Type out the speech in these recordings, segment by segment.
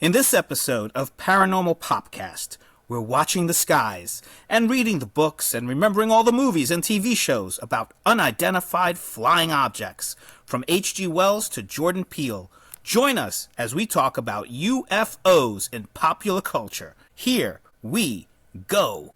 In this episode of Paranormal Popcast, we're watching the skies and reading the books and remembering all the movies and TV shows about unidentified flying objects, from H.G. Wells to Jordan Peele. Join us as we talk about UFOs in popular culture. Here we go.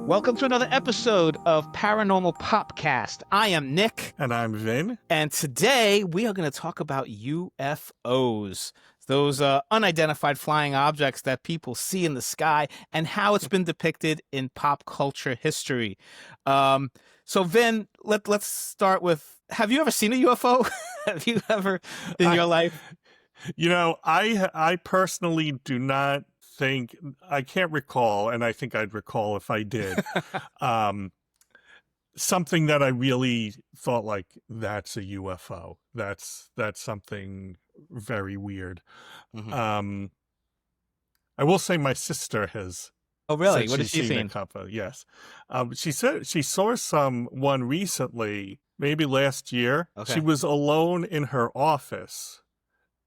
Welcome to another episode of Paranormal Popcast. I am Nick. And I'm Vin. And today we are going to talk about UFOs, those unidentified flying objects that people see in the sky and how it's been depicted in pop culture history. So Vin, let's start with, have you ever seen a UFO? Have you ever in your life? You know, I personally do not think, I can't recall, and I think I'd recall if I did, something that I really thought like, that's a UFO. That's something very weird. Mm-hmm. I will say my sister has. Oh, really? What has she seen? A couple, yes. She said she saw one recently, maybe last year. Okay. She was alone in her office,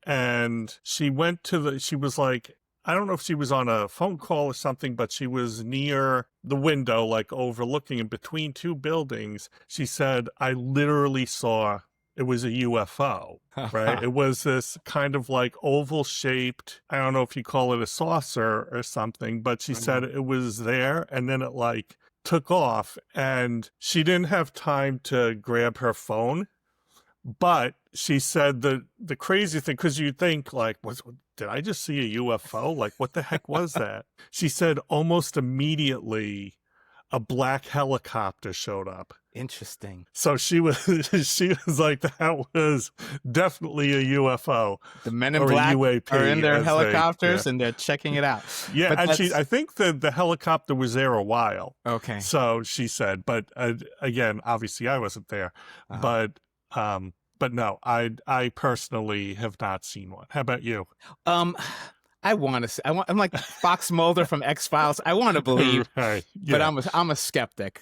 and she was like, I don't know if she was on a phone call or something, but she was near the window, like overlooking in between two buildings. She said, I literally saw it was a UFO, right? It was this kind of like oval shaped, I don't know if you call it a saucer or something, but she said it was there and then it like took off, and she didn't have time to grab her phone. But she said the crazy thing, because you think like, did I just see a UFO? Like, what the heck was that? She said almost immediately a black helicopter showed up. Interesting. So she was like, that was definitely a UFO. The men in black UAP, are in their helicopters and they're checking it out. Yeah, but and I think the helicopter was there a while. Okay. So she said, but again, obviously I wasn't there, but no, I personally have not seen one. How about you? I want to say, I'm like Fox Mulder from X-Files. I want to believe, right. Yeah. But I'm a skeptic.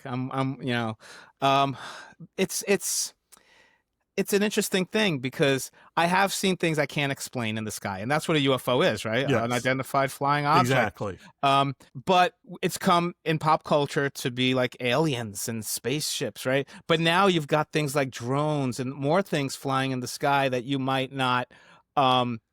It's an interesting thing because I have seen things I can't explain in the sky, and that's what a UFO is, right? Yes. Unidentified flying object. Exactly. But it's come in pop culture to be like aliens and spaceships, right? But now you've got things like drones and more things flying in the sky that you might not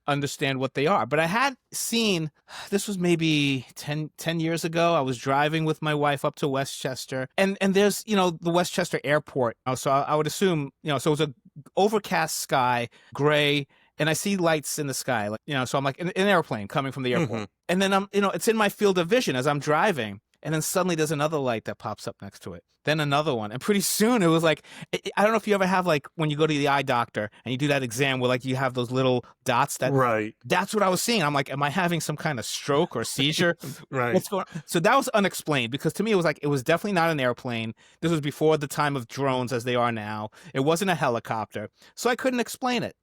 understand what they are. But I had seen, this was maybe 10 years ago. I was driving with my wife up to Westchester, and there's, the Westchester airport. So I would assume, so it was a overcast sky, gray, and I see lights in the sky, like, so I'm like an airplane coming from the airport. Mm-hmm. And then it's in my field of vision as I'm driving. And then suddenly there's another light that pops up next to it. Then another one. And pretty soon it was like, I don't know if you ever have like when you go to the eye doctor and you do that exam where like you have those little dots that. Right. That's what I was seeing. I'm like, am I having some kind of stroke or seizure? Right. What's going on? So that was unexplained, because to me it was like, it was definitely not an airplane. This was before the time of drones as they are now. It wasn't a helicopter. So I couldn't explain it.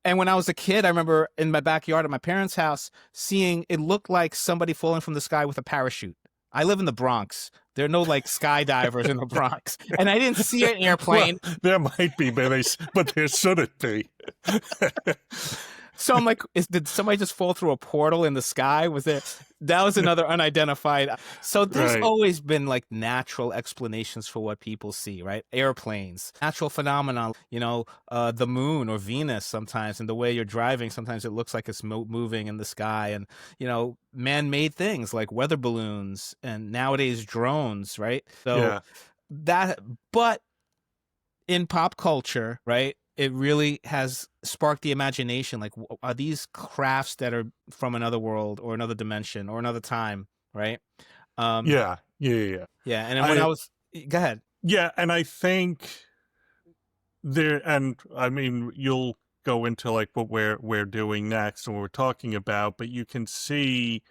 And when I was a kid, I remember in my backyard at my parents' house seeing it looked like somebody falling from the sky with a parachute. I live in the Bronx. There are no like skydivers in the Bronx, and I didn't see an airplane. Well, there might be, but there shouldn't be. So I'm like, did somebody just fall through a portal in the sky? That was another unidentified. So there's always been like natural explanations for what people see, right? Airplanes, natural phenomena, the moon or Venus sometimes, and the way you're driving, sometimes it looks like it's moving in the sky, and, man-made things like weather balloons and nowadays drones, right? So but in pop culture, right? It really has sparked the imagination. Like, are these crafts that are from another world or another dimension or another time, right? Yeah. Yeah, and then go ahead. Yeah, and I think and I mean, you'll go into like what we're doing next and what we're talking about, but you can see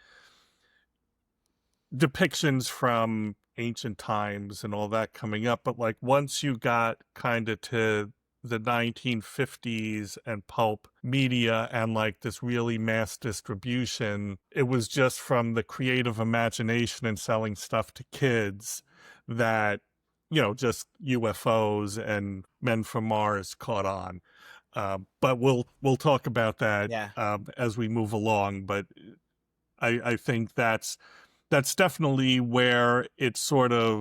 depictions from ancient times and all that coming up. But like once you got kind of to the 1950s and pulp media and like this really mass distribution, it was just from the creative imagination and selling stuff to kids that, just UFOs and men from Mars caught on. But we'll talk about that Yeah. as we move along. But I think that's definitely where it sprang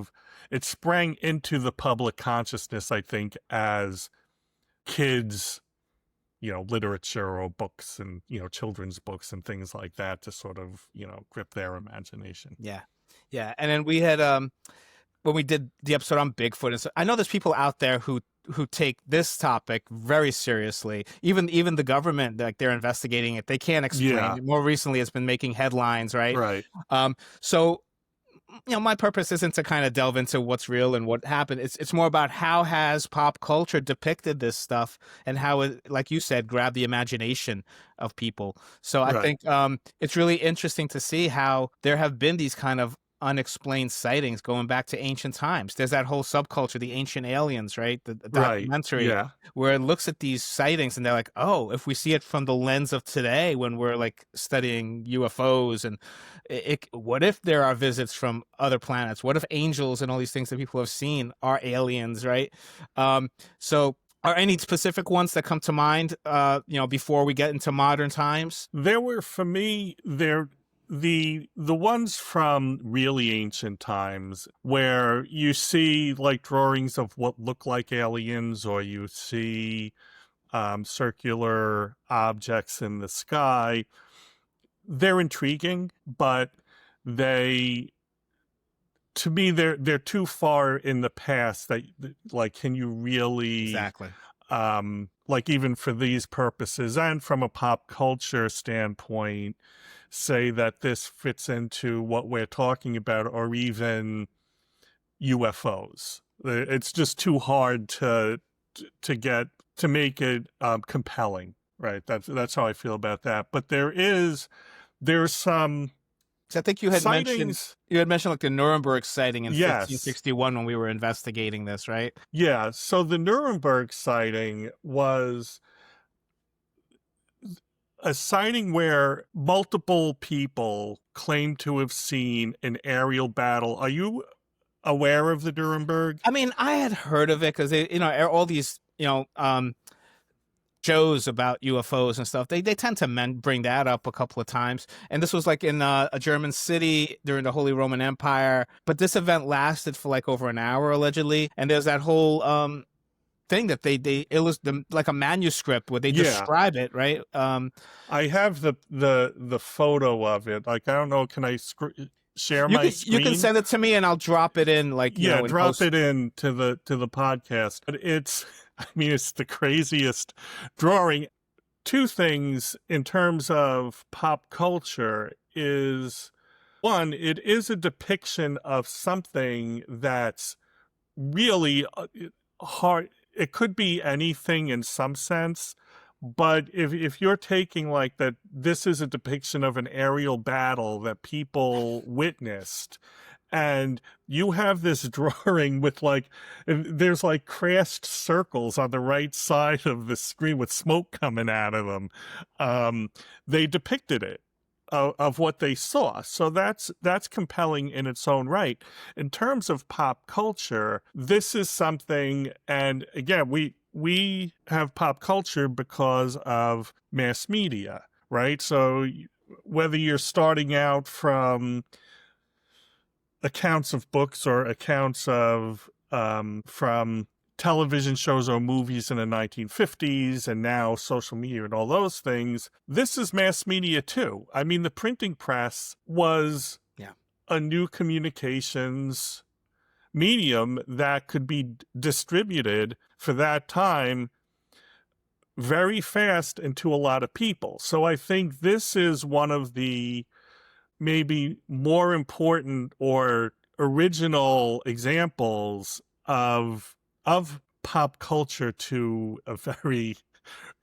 into the public consciousness, I think, as kids, literature or books and, children's books and things like that to sort of, grip their imagination. Yeah. Yeah. And then we had when we did the episode on Bigfoot, and so I know there's people out there who take this topic very seriously. Even the government, like they're investigating it. They can't explain Yeah, it. More recently, it's been making headlines, right? right, So my purpose isn't to kind of delve into what's real and what happened. It's more about how has pop culture depicted this stuff and how it, like you said, grabbed the imagination of people. So I right, think it's really interesting to see how there have been these kind of unexplained sightings going back to ancient times. There's that whole subculture, the Ancient Aliens, right? The right. documentary Yeah, where it looks at these sightings and they're like, oh, if we see it from the lens of today when we're like studying UFOs and what if there are visits from other planets? What if angels and all these things that people have seen are aliens, right? So are any specific ones that come to mind, before we get into modern times? there were for me the ones from really ancient times where you see like drawings of what look like aliens, or you see circular objects in the sky. They're intriguing, but they to me they're too far in the past that, like, can you really, Exactly. like, even for these purposes and from a pop culture standpoint, say that this fits into what we're talking about, or even UFOs. It's just too hard to get to make it compelling, right? That's how I feel about that. But there's some So I think sightings. you had mentioned like the Nuremberg sighting in Yes, 1561 when we were investigating this, right? yeah. So the Nuremberg sighting was a sighting where multiple people claim to have seen an aerial battle. Are you aware of the Nuremberg? I mean, I had heard of it because all these shows about UFOs and stuff. They tend to bring that up a couple of times, and this was like in a German city during the Holy Roman Empire. But this event lasted for like over an hour allegedly, and there's that whole thing that they illustrate like a manuscript where they Yeah, describe it, right? I have the photo of it. Like, I don't know, can I share my You can screen? send it to me and I'll drop it in like Yeah, in drop post. it in to the podcast. But it's I mean, it's the craziest drawing. Two things in terms of pop culture is, one, it is a depiction of something that's really hard. It could be anything in some sense, but if you're taking like that, this is a depiction of an aerial battle that people witnessed, and you have this drawing with like, there's like crashed circles on the right side of the screen with smoke coming out of them. They depicted it of what they saw. So that's compelling in its own right. In terms of pop culture, this is something, and again, we have pop culture because of mass media, right? So whether you're starting out from accounts of books or accounts of from television shows or movies in the 1950s and now social media and all those things, this is mass media too. I mean, the printing press was Yeah. a new communications medium that could be distributed for that time very fast and to a lot of people. So I think this is one of the maybe more important or original examples of pop culture to a very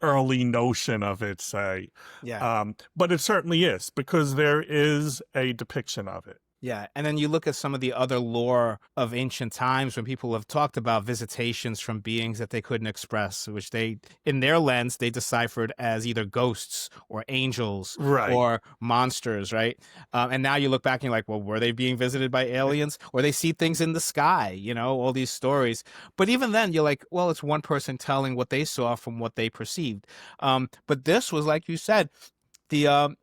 early notion of it, say. Yeah. But it certainly is, because there is a depiction of it. Yeah, and then you look at some of the other lore of ancient times when people have talked about visitations from beings that they couldn't express, which they, in their lens, they deciphered as either ghosts or angels Right. or monsters, right? And now you look back and you're like, well, were they being visited by aliens? Or they see things in the sky, all these stories. But even then, you're like, well, it's one person telling what they saw from what they perceived. But this was, like you said, the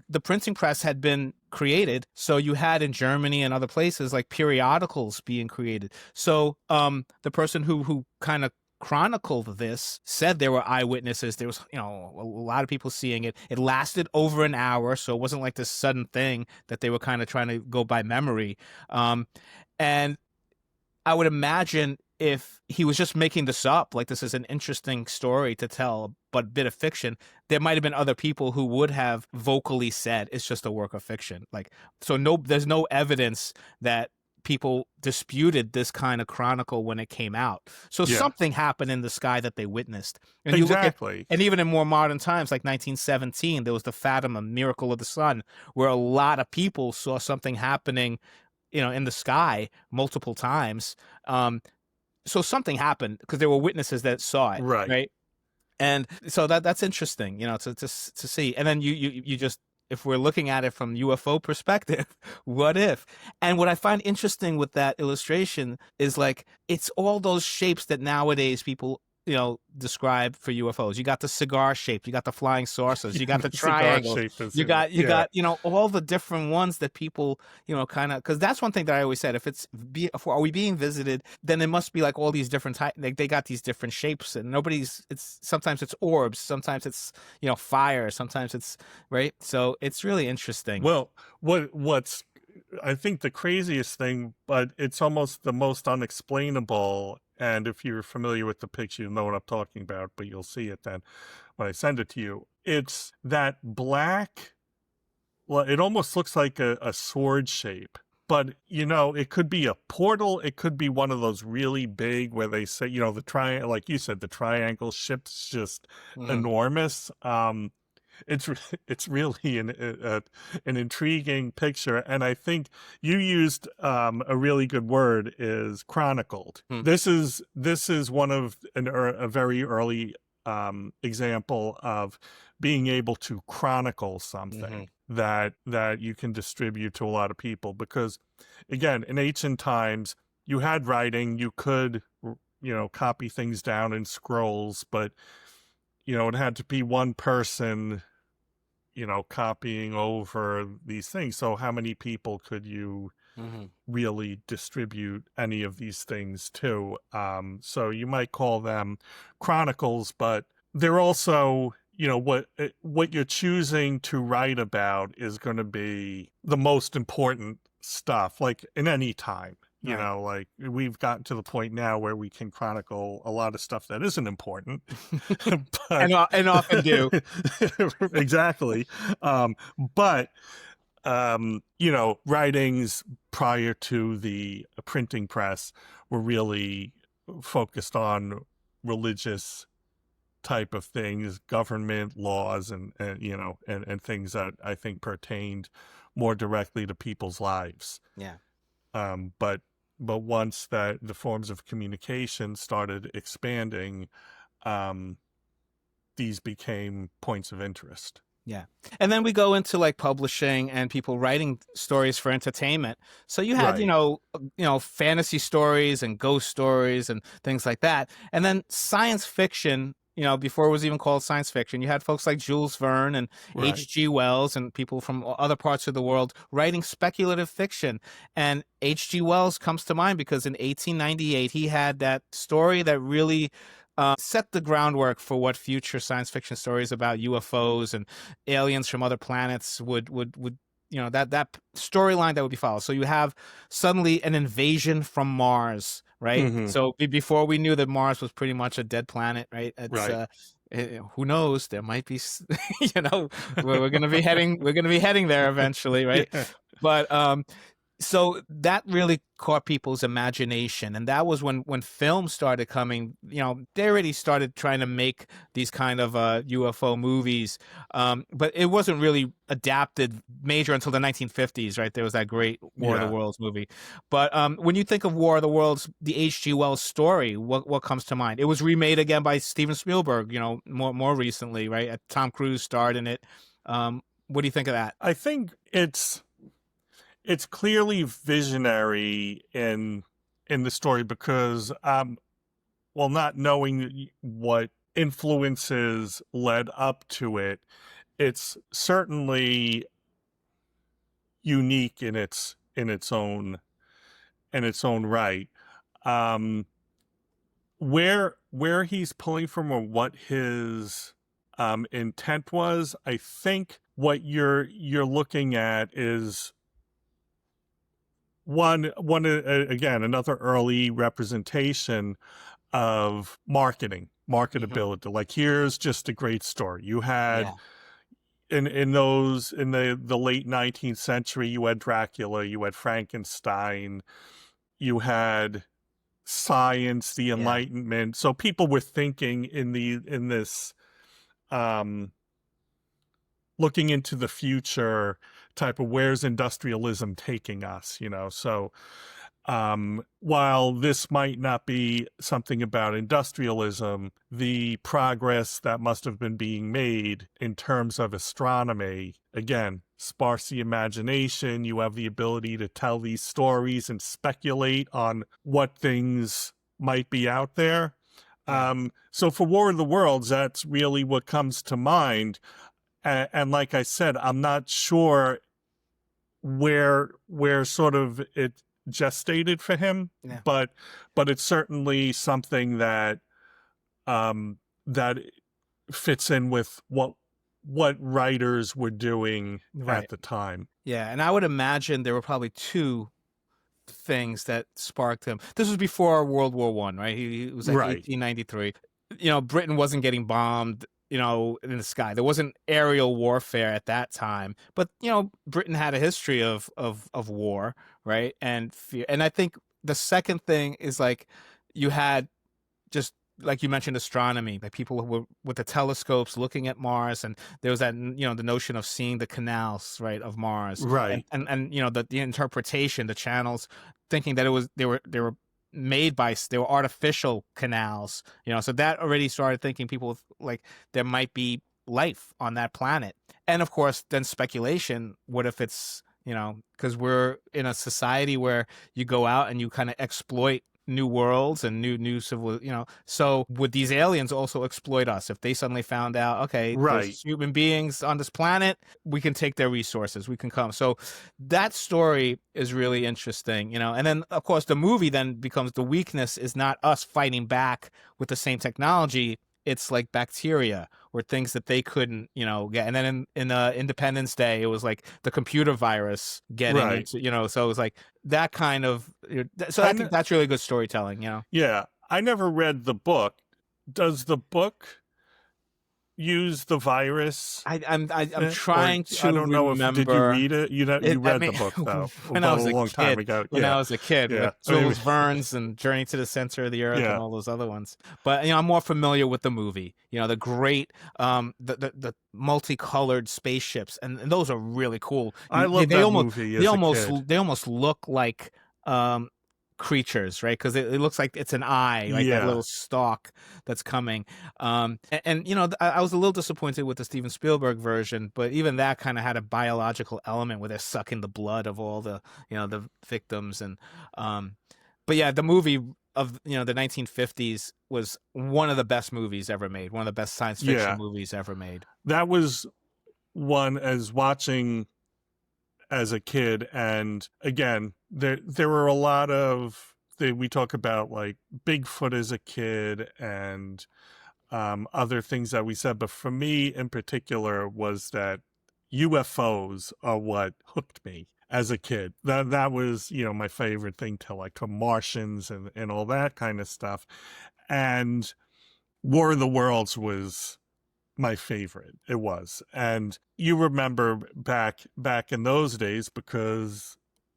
the printing press had been created, so you had in Germany and other places like periodicals being created. So the person who kind of chronicled this said there were eyewitnesses. There was, a lot of people seeing it. It lasted over an hour, so it wasn't like this sudden thing that they were kind of trying to go by memory. And I would imagine if he was just making this up, like this is an interesting story to tell, but a bit of fiction, there might have been other people who would have vocally said it's just a work of fiction. Like, so no, there's no evidence that people disputed this kind of chronicle when it came out. So Yeah. something happened in the sky that they witnessed. And you look at, Exactly. and even in more modern times, like 1917, there was the Fatima miracle of the sun, where a lot of people saw something happening, in the sky multiple times. So something happened because there were witnesses that saw it, Right. right? And so that's interesting, to see. And then you just, if we're looking at it from UFO perspective, what if? And what I find interesting with that illustration is like it's all those shapes that nowadays people describe for UFOs. You got the cigar shape, you got the flying saucers, you got the Cigar triangles, shape is you in it. got Yeah. all the different ones that people kind of, because that's one thing that I always said, if are we being visited, then it must be like all these different types, like they got these different shapes, and it's sometimes it's orbs, sometimes it's fire, sometimes it's right. So it's really interesting. Well, what's I think the craziest thing, but it's almost the most unexplainable. And if you're familiar with the picture, you'll know what I'm talking about, but you'll see it then when I send it to you. It's that black, well, it almost looks like a sword shape, but it could be a portal. It could be one of those really big where they say, the triangle, like you said, the triangle ship's just Mhm. enormous. It's it's really an intriguing picture, and I think you used a really good word, is chronicled. Hmm. This is one of a very early example of being able to chronicle something Mhm. that you can distribute to a lot of people, because again, in ancient times you had writing, you could copy things down in scrolls, but it had to be one person, copying over these things. So how many people could you Mhm. really distribute any of these things to? So you might call them chronicles, but they're also, what you're choosing to write about is going to be the most important stuff, like in any time. Right. Like we've gotten to the point now where we can chronicle a lot of stuff that isn't important, but And often do. exactly. But writings prior to the printing press were really focused on religious type of things, government laws, and things that I think pertained more directly to people's lives. Yeah. But once that the forms of communication started expanding, um, these became points of interest. Yeah. And then we go into like publishing and people writing stories for entertainment. So you had, Right. fantasy stories and ghost stories and things like that. And then science fiction, before it was even called science fiction, you had folks like Jules Verne and Right. H.G. Wells and people from other parts of the world writing speculative fiction. And H.G. Wells comes to mind because in 1898, he had that story that really set the groundwork for what future science fiction stories about UFOs and aliens from other planets would that storyline that would be followed. So you have suddenly an invasion from Mars, right? Hmm. So before we knew that Mars was pretty much a dead planet, right? It's Right. who knows? There might be, we're gonna be heading there eventually, right? Yeah. But So that really caught people's imagination, and that was when film started coming. They already started trying to make these kind of UFO movies, but it wasn't really adapted major until the 1950s, right? There was that great War of the Yeah. Worlds movie. But when you think of War of the Worlds, the H.G. Wells story, what comes to mind? It was remade again by Steven Spielberg, more recently, right? Tom Cruise starred in it. What do you think of that? I think it's clearly visionary in the story because well, not knowing what influences led up to it, it's certainly unique in its own right. Um, where he's pulling from or what his intent was, I think what you're looking at is one again another early representation of Hmm. marketability. Like, here's just a great story. You had Yeah, in the late 19th century, you had Dracula, you had Frankenstein, you had science, the yeah, Enlightenment. So people were thinking in this um looking into the future type of, where's industrialism taking us, so while this might not be something about industrialism, the progress that must have been being made in terms of astronomy, again, sparks the imagination. You have the ability to tell these stories and speculate on what things might be out there. yeah. So for War of the Worlds, that's really what comes to mind. And like I said, I'm not sure where sort of it gestated for him, Yeah. but it's certainly something that fits in with what writers were doing at Right. the time. Yeah, and I would imagine there were probably two things that sparked him. This was before World War One, right? He was like Right, 1893. Britain wasn't getting bombed, in the sky. There wasn't aerial warfare at that time, but Britain had a history of war, right? And fear. And I think the second thing is like you had just like you mentioned astronomy, like people who were with the telescopes looking at Mars, and there was that the notion of seeing the canals, right, of Mars, and right, the interpretation, the channels, thinking that they were made by they were artificial canals, so that already started thinking people like there might be life on that planet. And of course then speculation, what if it's because we're in a society where you go out and you kind of exploit new worlds and new civil, so would these aliens also exploit us if they suddenly found out, okay, right. there's human beings on this planet, we can take their resources, we can come. So that story is really interesting, and then of course the movie then becomes the weakness is not us fighting back with the same technology, it's like bacteria or things that they couldn't, get. And then in Independence Day, it was like the computer virus getting Right. into, so it was like that kind of. So I I think n- that's really good storytelling. yeah, I never read the book. Does the book use the virus? I'm Or trying I to don't know, if did you remember read it? it. You I read mean, the book though, when I but a was a long time kid, ago. when I Yeah, was a kid yeah. with I mean, Jules Verne's and Journey to the Center of the Earth and yeah. all those other ones, but I'm more familiar with the movie. The great, the multicolored spaceships, and those are really cool. I They, loved they that almost movie they as a almost kid. they almost look like um creatures, right? Because it looks like it's an eye, like that Yeah, little stalk that's coming. And I was a little disappointed with the Steven Spielberg version, but even that kind of had a biological element where they're sucking the blood of all the victims. And um, but yeah, the movie of the 1950s was one of the best movies ever made, one of the best science fiction yeah. movies ever made. That was one as watching as a kid, and again, there were a lot of we talk about like Bigfoot as a kid and other things that we said, but for me in particular was that UFOs are what hooked me as a kid. That was my favorite thing, to like to Martians and all that kind of stuff. And War of the Worlds was my favorite. It was. And you remember back in those days, because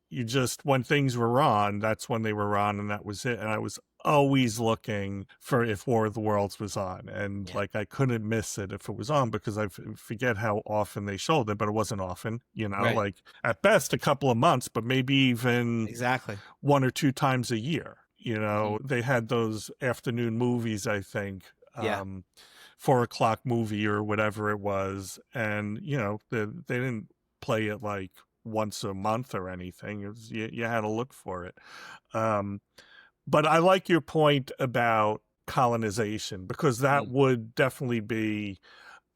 You just, when things were on, that's when they were on, and that was it. And I was always looking for if War of the Worlds was on, and Yeah. like I couldn't miss it if it was on, because forget how often they showed it, but it wasn't often, Right. like at best a couple of months, but maybe even Exactly. one or two times a year. Hmm. They had those afternoon movies, I think, Yeah. 4 o'clock movie or whatever it was, and they didn't play it like once a month or anything. It was, you had to look for it. Um, but I like your point about colonization, because that Mm. would definitely be,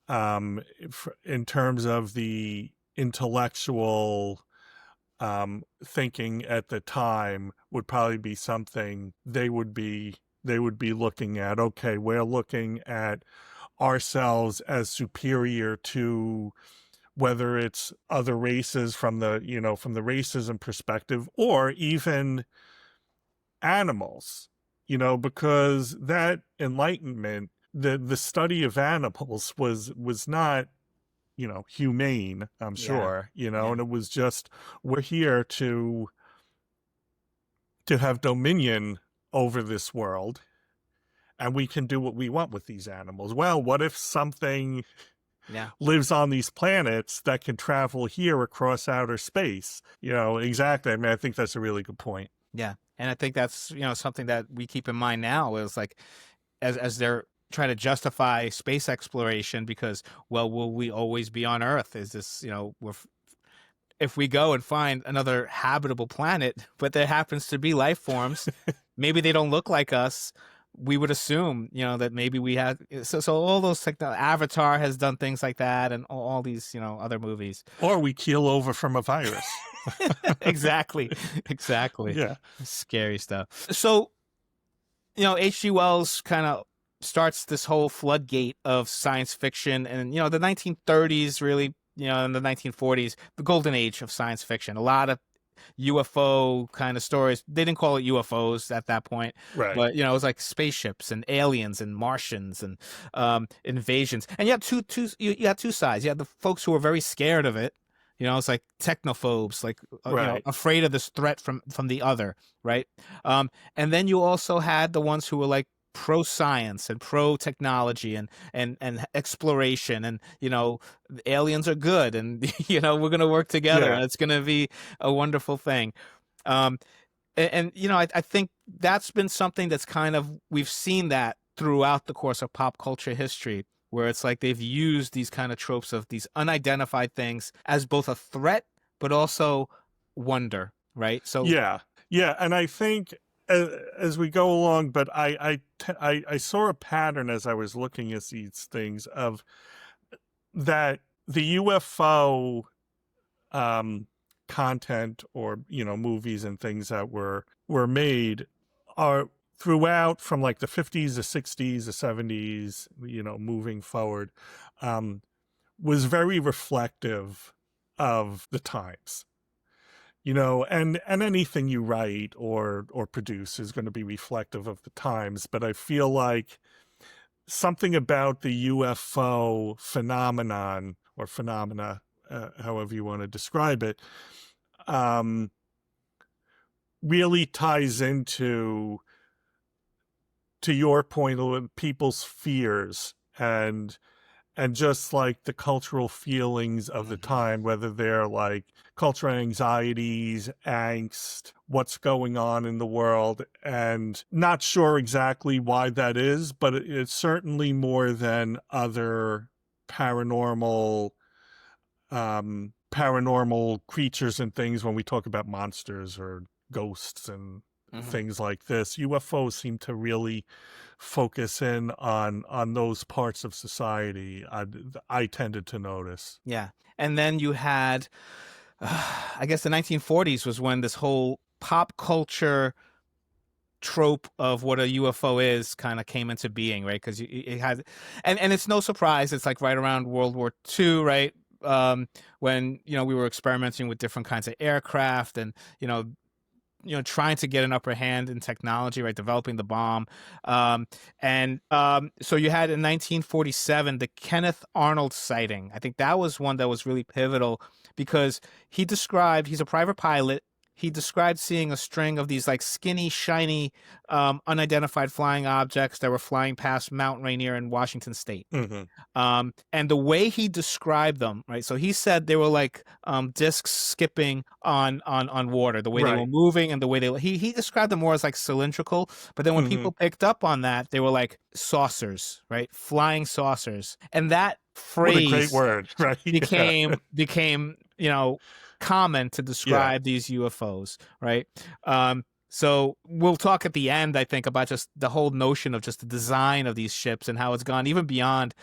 in terms of the intellectual thinking at the time, would probably be something they would be looking at. Okay, we're looking at ourselves as superior to, whether it's other races from the racism perspective, or even animals, because that enlightenment, the study of animals was not, humane, I'm Yeah. sure, Yeah. and it was just, we're here to have dominion over this world, and we can do what we want with these animals. Well, what if something Yeah. lives on these planets that can travel here across outer space? Exactly. I mean, I think that's a really good point. Yeah. And I think that's, something that we keep in mind now is like, as they're trying to justify space exploration because, well, will we always be on Earth? Is this, if we go and find another habitable planet, but there happens to be life forms, maybe they don't look like us. We would assume, that maybe we had so all those Avatar has done things like that, and all these, other movies. Or we keel over from a virus. Exactly, exactly. Yeah. Scary stuff. So, H.G. Wells kind of starts this whole floodgate of science fiction, and the 1930s really, in the 1940s, the golden age of science fiction. A lot of UFO kind of stories. They didn't call it UFOs at that point, Right. but it was like spaceships and aliens and Martians and invasions. And you have you had two sides. You had the folks who were very scared of it. It's like technophobes, like Right. afraid of this threat from the other, right? And then you also had the ones who were like pro science and pro technology and exploration, and aliens are good, and we're gonna work together, Yeah. and it's gonna be a wonderful thing. um I think that's been something that's kind of, we've seen that throughout the course of pop culture history, where it's like they've used these kind of tropes of these unidentified things as both a threat but also wonder, right? So Yeah. Yeah. And I think, as we go along, but I saw a pattern as I was looking at these things, of that the UFO um, content, or movies and things that were made, are throughout, from like the 50s, the 60s, the 70s, moving forward, um, was very reflective of the times. And anything you write or produce is going to be reflective of the times. But I feel like something about the UFO phenomenon, or phenomena, however you want to describe it, um, really ties into, to your point, of people's fears, and just like the cultural feelings of the mhm, time, whether they're like cultural anxieties, angst, what's going on in the world, and not sure exactly why that is, but it's certainly more than other paranormal paranormal creatures and things. When we talk about monsters or ghosts and mhm. things like this, UFOs seem to really focus in on those parts of society. I tended to notice. Yeah. And then you had, I guess the 1940s was when this whole pop culture trope of what a UFO is kind of came into being, right? Because it had, and it's no surprise. It's like right around World War II, right? When we were experimenting with different kinds of aircraft, and trying to get an upper hand in technology, right? Developing the bomb. So you had in 1947 the Kenneth Arnold sighting. I think that was one that was really pivotal because he's a private pilot. he described seeing a string of these like skinny, shiny, unidentified flying objects that were flying past Mount Rainier in Washington State. Hmm. And the way he described them, right? So he said they were like discs skipping on water, the way they were Right. moving and the way he described them more as like cylindrical. But then when Hmm. people picked up on that, they were like saucers, right? Flying saucers. And that What a great phrase word, right? Yeah. became common to Yeah. describe these UFOs, right? So we'll talk at the end, I think, about just the whole notion of just the design of these ships and how it's gone even beyond,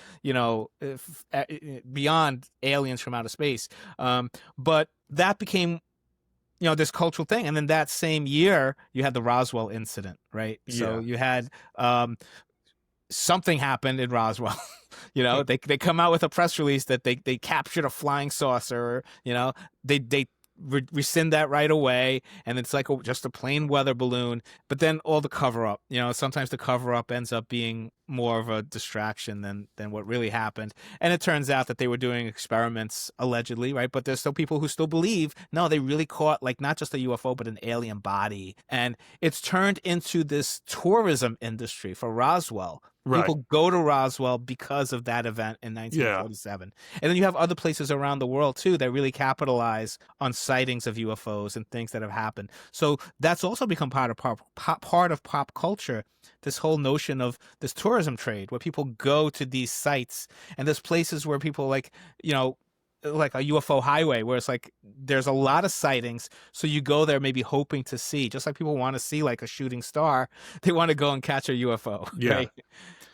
beyond aliens from outer space. But that became, this cultural thing. And then that same year, you had the Roswell incident, right? So Yeah. you had something happened in Roswell. They come out with a press release that they captured a flying saucer. They rescind that right away, and it's like just a plain weather balloon. But then all the cover up, sometimes the cover up ends up being more of a distraction than what really happened. And it turns out that they were doing experiments allegedly, right? But there's still people who still believe, no, they really caught like not just a UFO, but an alien body. And it's turned into this tourism industry for Roswell. Right. People go to Roswell because of that event in Yeah. 1947. And then you have other places around the world too that really capitalize on sightings of UFOs and things that have happened. So that's also become part of pop culture. This whole notion of this tourism trade where people go to these sites, and there's places where people like a UFO highway where it's like there's a lot of sightings, so you go there maybe hoping to see, just like people want to see like a shooting star, they want to go and catch a UFO. Yeah. Right?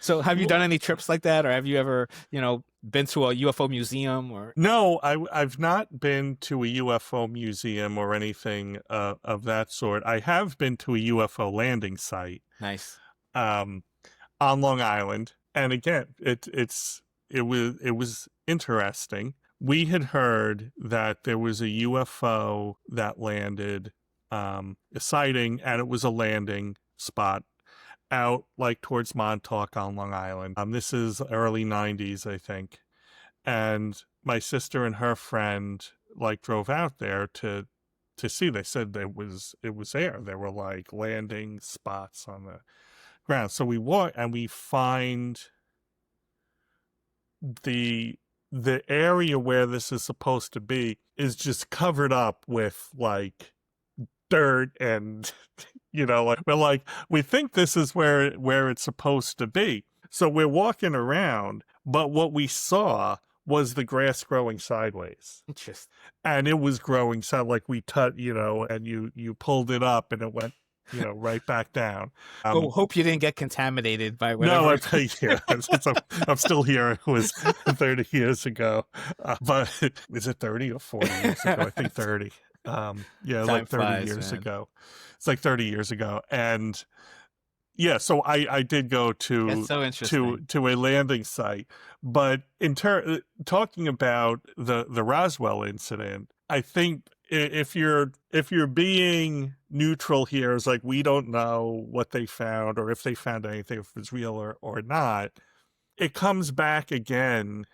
So have you done any trips like that, or have you ever been to a UFO museum? Or No, I've not been to a UFO museum or anything of that sort. I have been to a UFO landing site. Nice. On Long Island, and again, it was interesting. We had heard that there was a UFO that landed, a sighting, and it was a landing spot out like towards Montauk on Long Island. This is early 90s, I think. And my sister and her friend like drove out there to see. They said it was there. There were like landing spots on the ground. So we walk and we find the area where this is supposed to be is just covered up with like dirt and like we're like, we think this is where it's supposed to be. So we're walking around, but what we saw was the grass growing sideways. Interesting. And it was growing like we and you pulled it up and it went right back down. Hope you didn't get contaminated by No, whatever. I'm still here. It was 30 years ago. But is it 30 or 40 years ago? I think 30. Like 30 flies, years man. ago. It's like 30 years ago. And yeah, so I did go That's so interesting. to a landing site. But talking about the Roswell incident, I think if you're being neutral here, is like, we don't know what they found or if they found anything, if it's real or not. It comes back again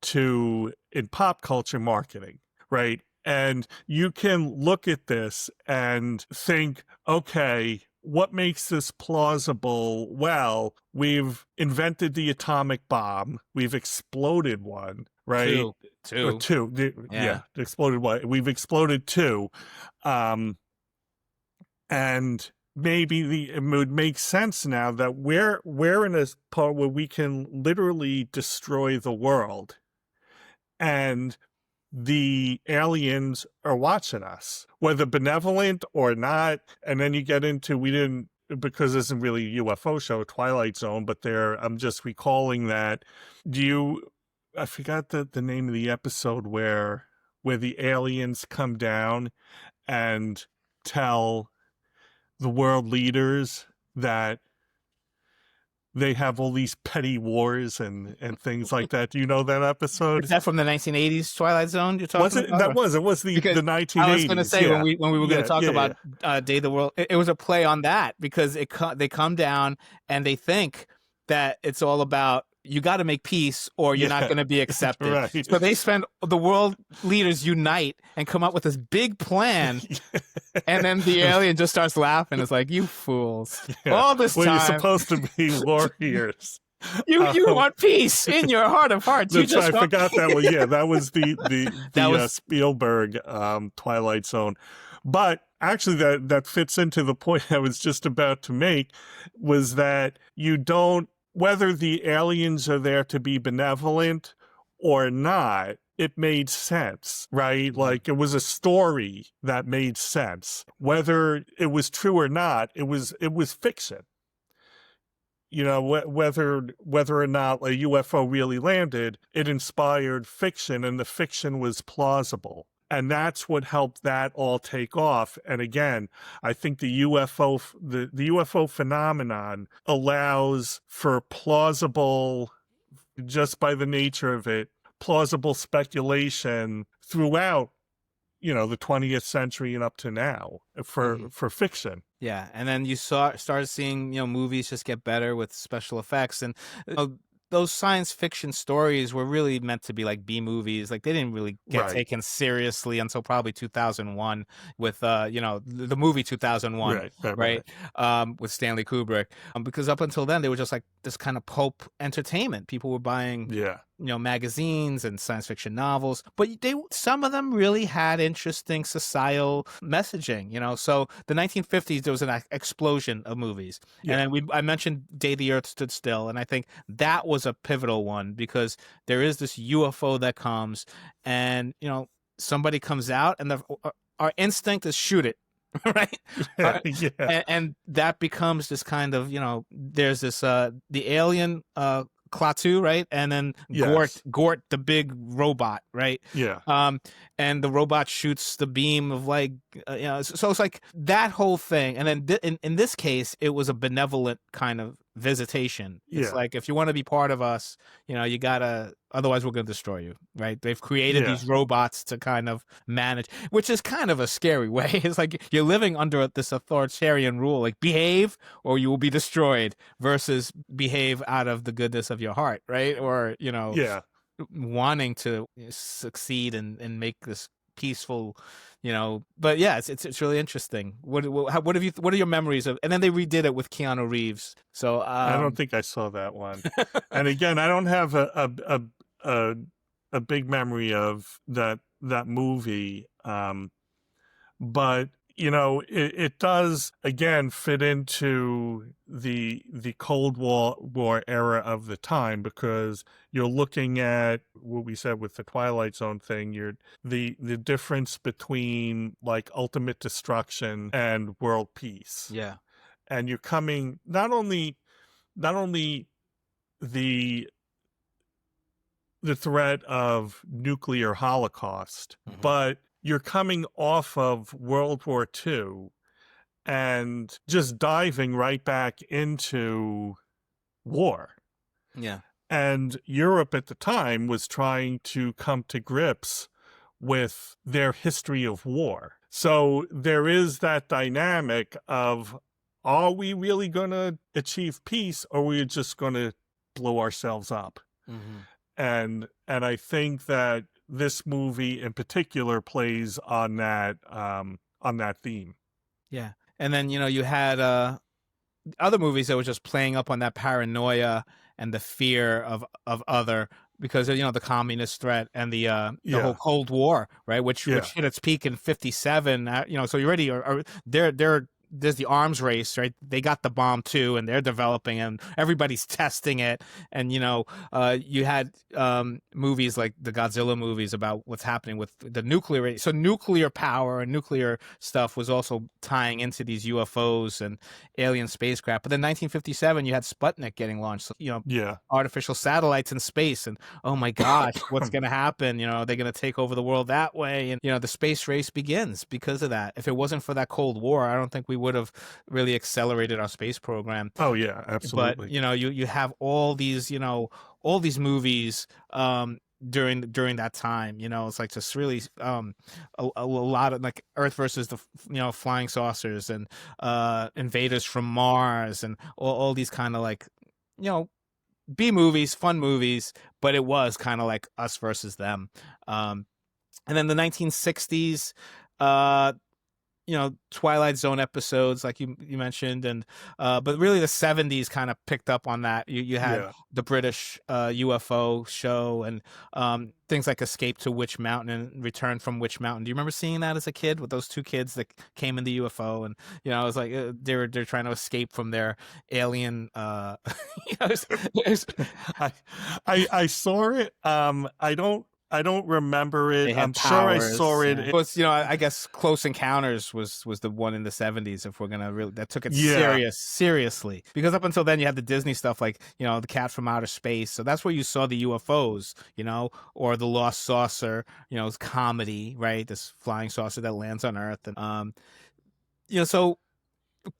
to in pop culture marketing, right? And you can look at this and think, okay, what makes this plausible? Well, we've invented the atomic bomb. We've exploded one, right? Two. Yeah, exploded one. We've exploded two. And maybe it would make sense now that we're in a part where we can literally destroy the world. And the aliens are watching us, whether benevolent or not. And then you get into, because this isn't really a UFO show, Twilight Zone, but I'm just recalling that. I forgot the name of the episode where the aliens come down and tell the world leaders that they have all these petty wars and things like that. Do you know that episode? Is that from the 1980s Twilight Zone you're talking about? It was the 1980s. I was going to say, yeah. when we were going to talk about Day of the World, it was a play on that, because they come down and they think that it's all about, you got to make peace or you're not going to be accepted. Right. So the world leaders unite and come up with this big plan And then the alien just starts laughing. It's like, you fools. Yeah. All this Well, you're time, supposed to be warriors. you Um, want peace in your heart of hearts. You that's right. just I want forgot that was, yeah, that was that was Spielberg Twilight Zone. But actually, that fits into the point I was just about to make, was that you don't, whether the aliens are there to be benevolent or not, it made sense, right? Like, it was a story that made sense. Whether it was true or not, it was fiction. You know, whether or not a UFO really landed, it inspired fiction, and the fiction was plausible. And that's what helped that all take off. And again, I think the UFO phenomenon allows for plausible, just by the nature of it, plausible speculation throughout, the 20th century and up to now for fiction. Yeah, and then you started seeing, movies just get better with special effects, and those science fiction stories were really meant to be like B movies. Like, they didn't really get Right. taken seriously until probably 2001 with the movie 2001, Right. with Stanley Kubrick. Because up until then they were just like this kind of pulp entertainment. People were buying Yeah. magazines and science fiction novels, but some of them really had interesting societal messaging, so the 1950s, there was an explosion of movies. Yeah. And then I mentioned Day the Earth Stood Still, and I think that was a pivotal one, because there is this UFO that comes, and somebody comes out, and our instinct is shoot it. Right. Yeah. And that becomes this kind of, there's this the alien Klaatu, right? And then Yes. Gort, the big robot, right? Yeah. And the robot shoots the beam of, like, so it's like that whole thing. And then in this case, it was a benevolent kind of visitation. It's Yeah. like, if you want to be part of us, you gotta, otherwise we're gonna destroy you, right? They've created these robots to kind of manage, which is kind of a scary way. It's like you're living under this authoritarian rule, like, behave or you will be destroyed, versus behave out of the goodness of your heart, right? Or Yeah. wanting to succeed and make this peaceful, but yeah, it's really interesting. What are your memories of? And then they redid it with Keanu Reeves. So I don't think I saw that one. And again, I don't have a big memory of that movie. But it does again fit into the Cold War era of the time, because you're looking at what we said with the Twilight Zone thing. You're the difference between, like, ultimate destruction and world peace. Yeah. And you're coming not only the threat of nuclear holocaust, but you're coming off of World War II and just diving right back into war. Yeah. And Europe at the time was trying to come to grips with their history of war. So there is that dynamic of, are we really going to achieve peace, or are we just going to blow ourselves up? And I think that this movie in particular plays on that theme. Yeah. And then, you had other movies that were just playing up on that paranoia and the fear of other, because the communist threat and the whole Cold War, right? Which hit its peak in 1957. So you already are there's the arms race, right? They got the bomb too, and they're developing, and everybody's testing it. And you had movies like the Godzilla movies about what's happening with the nuclear. So nuclear power and nuclear stuff was also tying into these UFOs and alien spacecraft. But then 1957, you had Sputnik getting launched. So, artificial satellites in space, and oh my gosh, what's going to happen? They're going to take over the world that way, and the space race begins because of that. If it wasn't for that Cold War, I don't think we would have really accelerated our space program. Oh yeah, absolutely. But you have all these movies during that time. It's like just really a lot of, like, Earth versus the flying saucers, and invaders from Mars, and all these kind of, like, B movies, fun movies, but it was kind of like us versus them. And then the 1960s, Twilight Zone episodes like you mentioned, and but really the 70s kind of picked up on that. You had Yeah. the British UFO show, and things like Escape to Witch Mountain and Return from Witch Mountain. Do you remember seeing that as a kid with those two kids that came in the UFO, and it was like they're trying to escape from their alien it's- I I saw it. I don't remember it. they I'm had sure I saw powers. it. Yeah. Well, I guess Close Encounters was the one in the 70s, if we're gonna really that took it Yeah. seriously, because up until then you had the Disney stuff like the Cat from Outer Space, so that's where you saw the UFOs, or the Lost Saucer, it's comedy, right? This flying saucer that lands on Earth, and so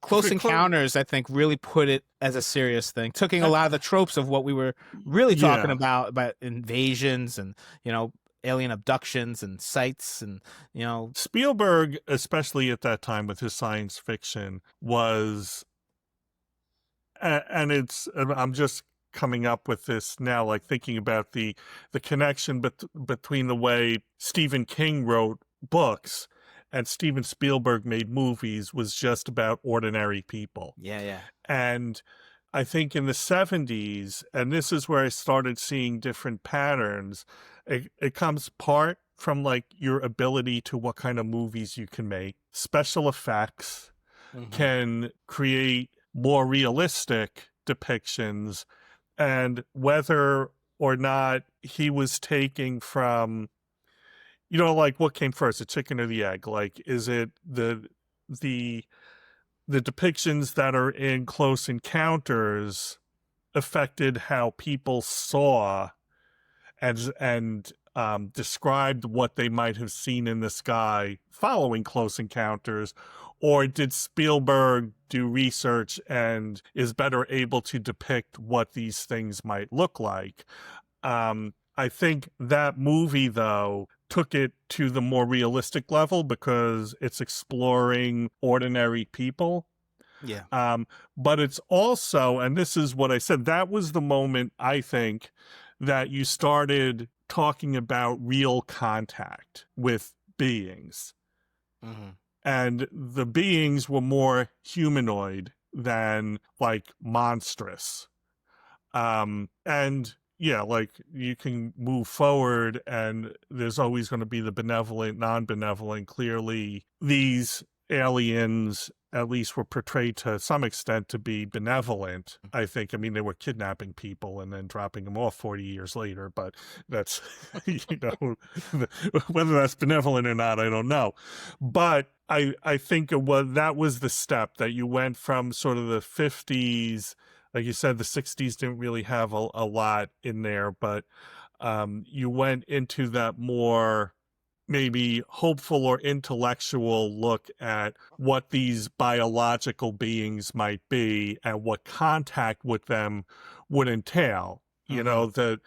Close For clo- Encounters, I think, really put it as a serious thing, taking a lot of the tropes of what we were really talking yeah. about invasions and alien abductions and sites and Spielberg, especially at that time with his science fiction, was, and I'm just coming up with this now, like thinking about the connection between the way Stephen King wrote books and Steven Spielberg made movies was just about ordinary people. yeah, yeah, And I think in the 70s, and this is where I started seeing different patterns, it comes part from like your ability to what kind of movies you can make. Special effects can create more realistic depictions, and whether or not he was taking from, like what came first, the chicken or the egg? Like, is it the depictions that are in Close Encounters affected how people saw and described what they might have seen in the sky following Close Encounters, or did Spielberg do research and is better able to depict what these things might look like? I think that movie, though, took it to the more realistic level because it's exploring ordinary people. yeah, But it's also, and this is what I said, that was the moment, I think, that you started talking about real contact with beings. hmm And the beings were more humanoid than like monstrous. And yeah, like you can move forward and there's always going to be the benevolent, non-benevolent. Clearly, these aliens at least were portrayed to some extent to be benevolent, I think. I mean, they were kidnapping people and then dropping them off 40 years later, but that's, whether that's benevolent or not, I don't know. But I think that was the step that you went from sort of the 50s. Like you said, the 60s didn't really have a lot in there, but you went into that more maybe hopeful or intellectual look at what these biological beings might be and what contact with them would entail. hmm The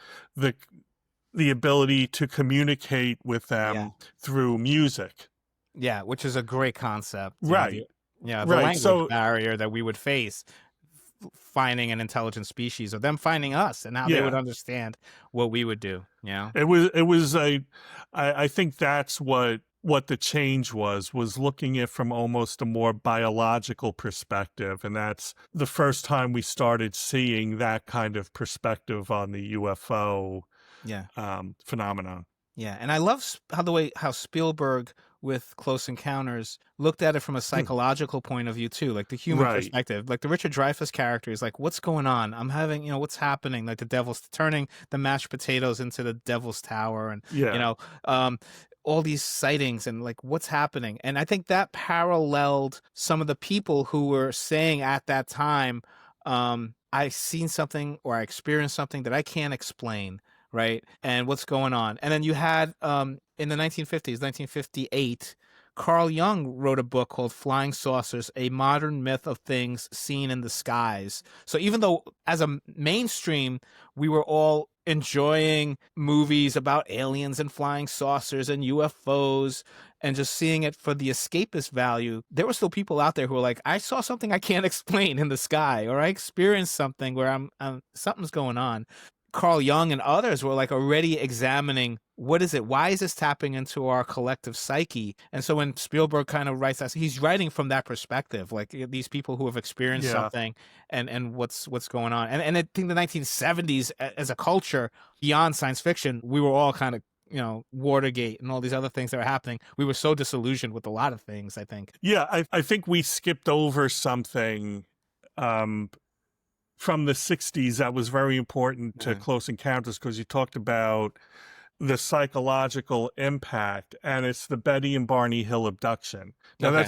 the ability to communicate with yeah, them through music. yeah, which is a great concept. Right. The Right. language So barrier that we would face finding an intelligent species, or them finding us, and how they would yeah, understand what we would do. it was I think that's what the change was looking at from almost a more biological perspective, and that's the first time we started seeing that kind of perspective on the UFO Yeah. phenomenon. Yeah, and I love how Spielberg with Close Encounters looked at it from a psychological point of view too, like the human Right. perspective. Like the Richard Dreyfuss character is like, "What's going on? I'm having, what's happening?" Like the devil's turning the mashed potatoes into the devil's tower, and you Yeah. know, um, all these sightings, and like what's happening. And I think that paralleled some of the people who were saying at that time, "I seen something or I experienced something that I can't explain." Right? And what's going on? And then you had in the 1950s, 1958, Carl Jung wrote a book called Flying Saucers: A Modern Myth of Things Seen in the Skies. So even though as a mainstream we were all enjoying movies about aliens and flying saucers and UFOs and just seeing it for the escapist value, there were still people out there who were like, I saw something I can't explain in the sky, or I experienced something where I'm something's going on. Carl Jung and others were like already examining what is it? Why is this tapping into our collective psyche? And so when Spielberg kind of writes that, he's writing from that perspective, like these people who have experienced Yeah. something and what's going on. And I think the 1970s as a culture beyond science fiction, we were all kind of, Watergate and all these other things that were happening. We were so disillusioned with a lot of things, I think. Yeah, I think we skipped over something um, from the 60s that was very important to Yeah. Close Encounters, because you talked about the psychological impact, and it's the Betty and Barney Hill abduction. Now Okay.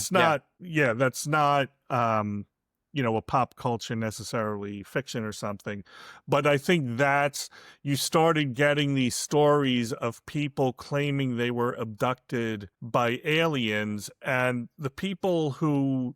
Yeah. that's not a pop culture necessarily fiction or something, but I think that's, you started getting these stories of people claiming they were abducted by aliens, and the people who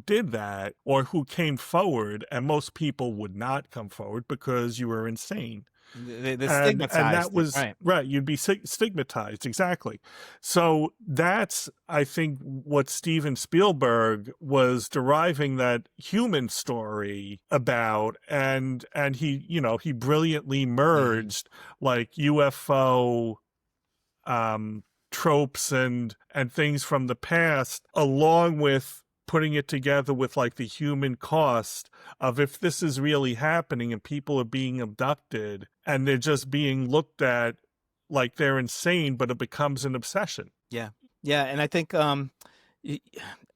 did that or who came forward, and most people would not come forward because you were insane, They and stigmatized that it, was right? right, you'd be stigmatized, exactly. So that's, I think, what Steven Spielberg was deriving that human story about, and he brilliantly Mhm. merged like UFO um tropes and things from the past, along with putting it together with like the human cost of, if this is really happening and people are being abducted and they're just being looked at like they're insane, but it becomes an obsession. Yeah. Yeah, and I think y-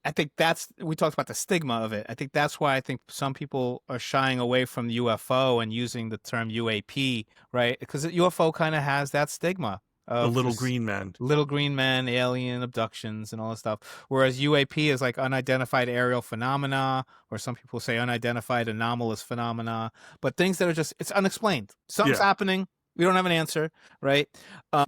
I think that's, we talked about the stigma of it. I think that's why I think some people are shying away from UFO and using the term UAP, right? Because UFO kind of has that stigma The of little this green man. little green men, alien abductions, and all this stuff. Whereas UAP is like unidentified aerial phenomena, or some people say unidentified anomalous phenomena, but things that are just, it's unexplained. Something's Yeah, happening. We don't have an answer, right?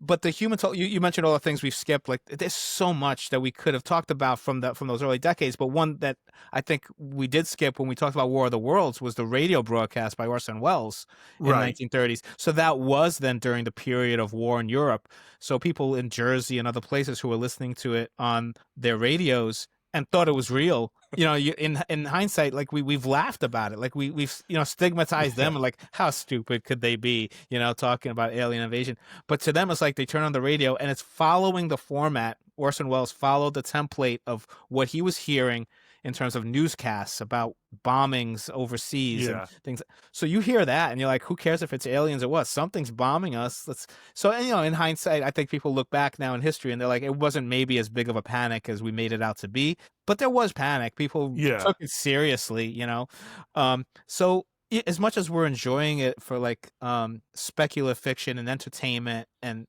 But the human you mentioned all the things we've skipped. Like there's so much that we could have talked about from those early decades. But one that I think we did skip when we talked about War of the Worlds was the radio broadcast by Orson Welles in the right. 1930s. So that was then during the period of war in Europe. So people in Jersey and other places who were listening to it on their radios and thought it was real. In hindsight, like we've laughed about it, like we've stigmatized them, Yeah, and like how stupid could they be, talking about alien invasion. But to them, it's like they turn on the radio and it's following the format. Orson Welles followed the template of what he was hearing in terms of newscasts about bombings overseas and yeah, things. So you hear that and you're like, who cares if it's aliens or what? Something's bombing us. Let's so and, in hindsight, I think people look back now in history and they're like, it wasn't maybe as big of a panic as we made it out to be, but there was panic. People yeah, took it seriously. So as much as we're enjoying it for like speculative fiction and entertainment, and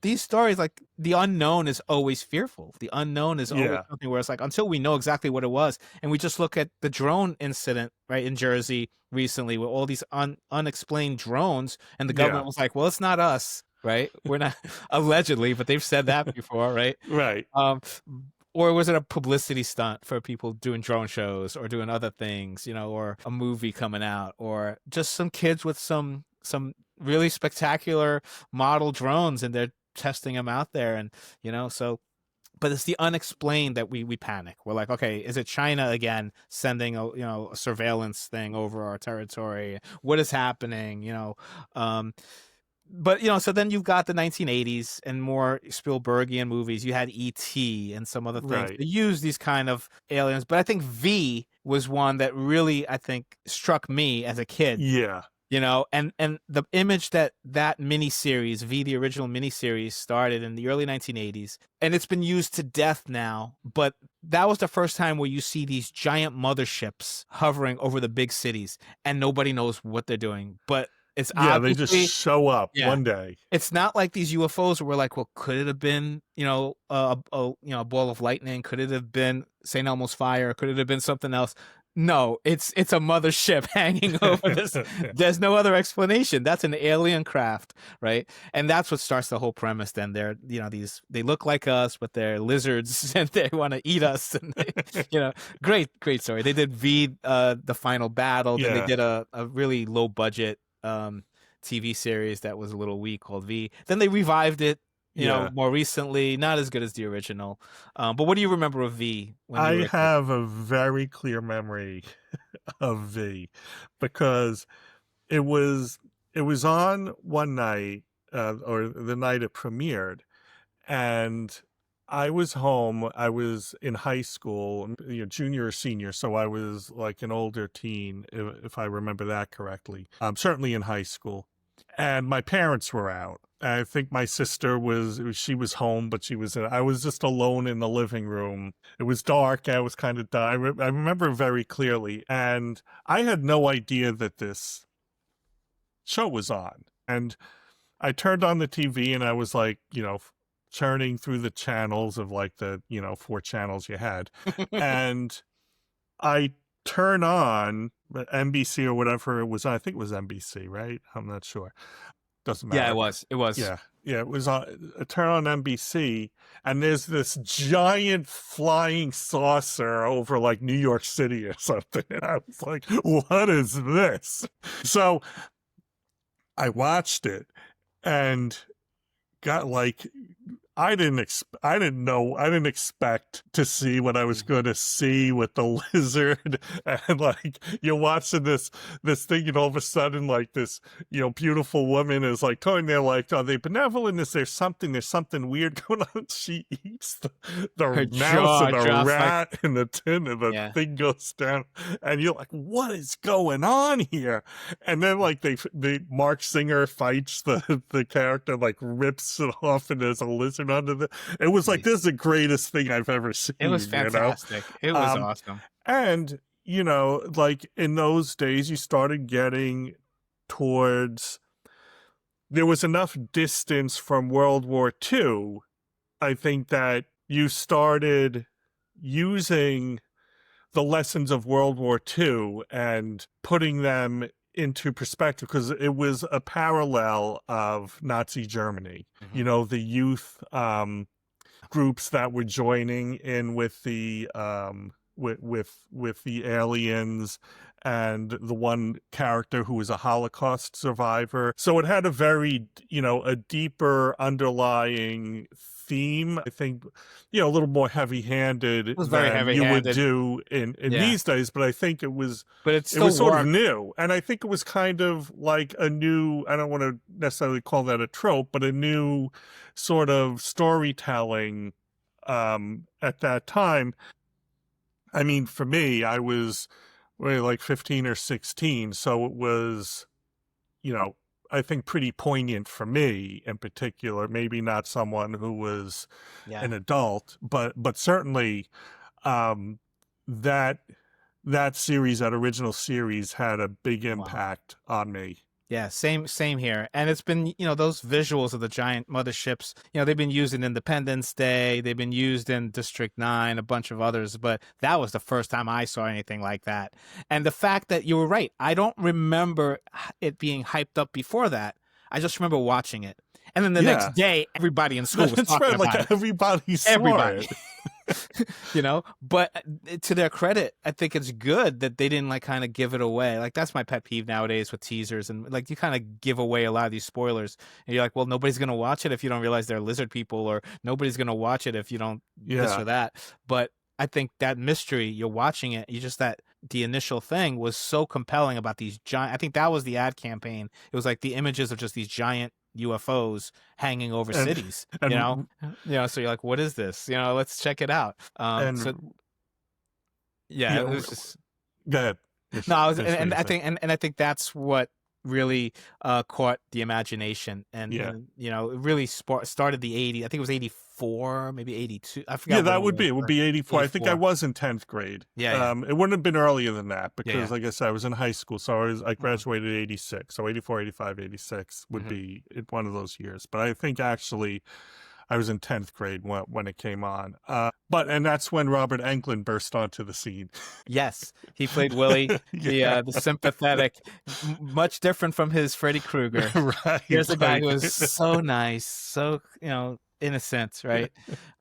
these stories, like the unknown is always fearful. The unknown is always yeah, something where it's like, until we know exactly what it was, and we just look at the drone incident right in Jersey recently with all these unexplained drones, and the yeah, government was like, well, it's not us, right? We're not allegedly, but they've said that before, right? right. um or was it a publicity stunt for people doing drone shows or doing other things, or a movie coming out, or just some kids with some really spectacular model drones and they're testing them out there, and so, but it's the unexplained that we panic. We're like, okay, is it China again sending a surveillance thing over our territory? What is happening? But so then you've got the 1980s and more Spielbergian movies. You had E.T. and some other things Right. that use these kind of aliens. But I think V was one that really, I think, struck me as a kid. Yeah. And the image that miniseries, V, the original miniseries, started in the early 1980s, and it's been used to death now. But that was the first time where you see these giant motherships hovering over the big cities, and nobody knows what they're doing. But it's Yeah, they just obviously, show up yeah, one day. it's not like these UFOs where we're like, well, could it have been, a ball of lightning? Could it have been St. Elmo's fire? Could it have been something else? No, it's a mothership hanging over this. There's no other explanation. That's an alien craft, right? And that's what starts the whole premise. Then they're, they look like us, but they're lizards and they want to eat us. And great story. They did V, the final battle. Then they Yeah. did a really low budget TV series that was a little weak called V. Then they revived it, Yeah. more recently. Not as good as the original. But what do you remember of V when you I were a kid? have a very clear memory of V, because it was it was on one night, or the night it premiered, and I was home. I was in high school, junior or senior, so I was like an older teen, if I remember that correctly. Certainly in high school, and my parents were out. I think my sister she was home, but I was just alone in the living room. It was dark. I was kind of I remember very clearly, and I had no idea that this show was on. And I turned on the TV and I was like, churning through the channels of like the, 4 channels you had. And I turn on NBC or whatever it was. I think it was NBC, right? I'm not sure. Doesn't matter. Yeah, it was. It was. Yeah. Yeah, it was on. I turn on NBC, and there's this giant flying saucer over like New York City or something. And I was like, what is this? So I watched it and got like, I didn't expect to see what I was going to see with the lizard. And like, you're watching this thing, and all of a sudden, like this, beautiful woman is like telling, they're like, are they benevolent? There's something weird going on. She eats the Her mouse jaw and a drops rat in the tin, and the thing goes down, and you're like, what is going on here? And then like Mark Singer fights the character, like rips it off, and there's a lizard under the. It was like, this is the greatest thing I've ever seen. It was fantastic. It was awesome. And like in those days, you started getting towards. There was enough distance from World War II, I think, that you started using the lessons of World War II and putting them into perspective, because it was a parallel of Nazi Germany. Mm-hmm. The youth groups that were joining in with the with the aliens, and the one character who was a Holocaust survivor. So it had a very, a deeper underlying theme. I think, a little more heavy-handed It was very than you would heavy-handed. do in these days. But I think it was still sort of worked. new. And I think it was kind of like a new, I don't want to necessarily call that a trope, but a new sort of storytelling at that time. I mean, for me, I was really like 15 or 16. So it was, I think pretty poignant for me in particular. Maybe not someone who was an adult, but certainly that series, that original series, had a big impact on me. Yeah, same here. And it's been, those visuals of the giant motherships, they've been used in Independence Day, they've been used in District 9, a bunch of others, but that was the first time I saw anything like that. And the fact that you were right, I don't remember it being hyped up before that. I just remember watching it. And then the next day, everybody in school was talking about it. Everybody saw it. But to their credit, I think it's good that they didn't like kind of give it away. Like, that's my pet peeve nowadays with teasers, and like you kind of give away a lot of these spoilers, and you're like, well, nobody's gonna watch it if you don't realize they're lizard people, or nobody's gonna watch it if you don't this or that. But I think that mystery, you're watching it, the initial thing was so compelling about these giant. I think that was the ad campaign. It was like the images of just these giant UFOs hanging over cities, so you're like, what is this? Let's check it out. It was just. Go ahead. No, I think that's what really caught the imagination, and it really started the 80s. I think it was 84, maybe 82. I forgot. Yeah, it would be 84. I think I was in 10th grade. It wouldn't have been earlier than that, because like I said, I was in high school, so I graduated in 86. So 84, 85, 86 would be one of those years. But I think actually I was in 10th grade when it came on. And that's when Robert Englund burst onto the scene. Yes, he played Willie, the sympathetic, much different from his Freddy Krueger. Right. Here's a guy who was so nice, so innocent, right?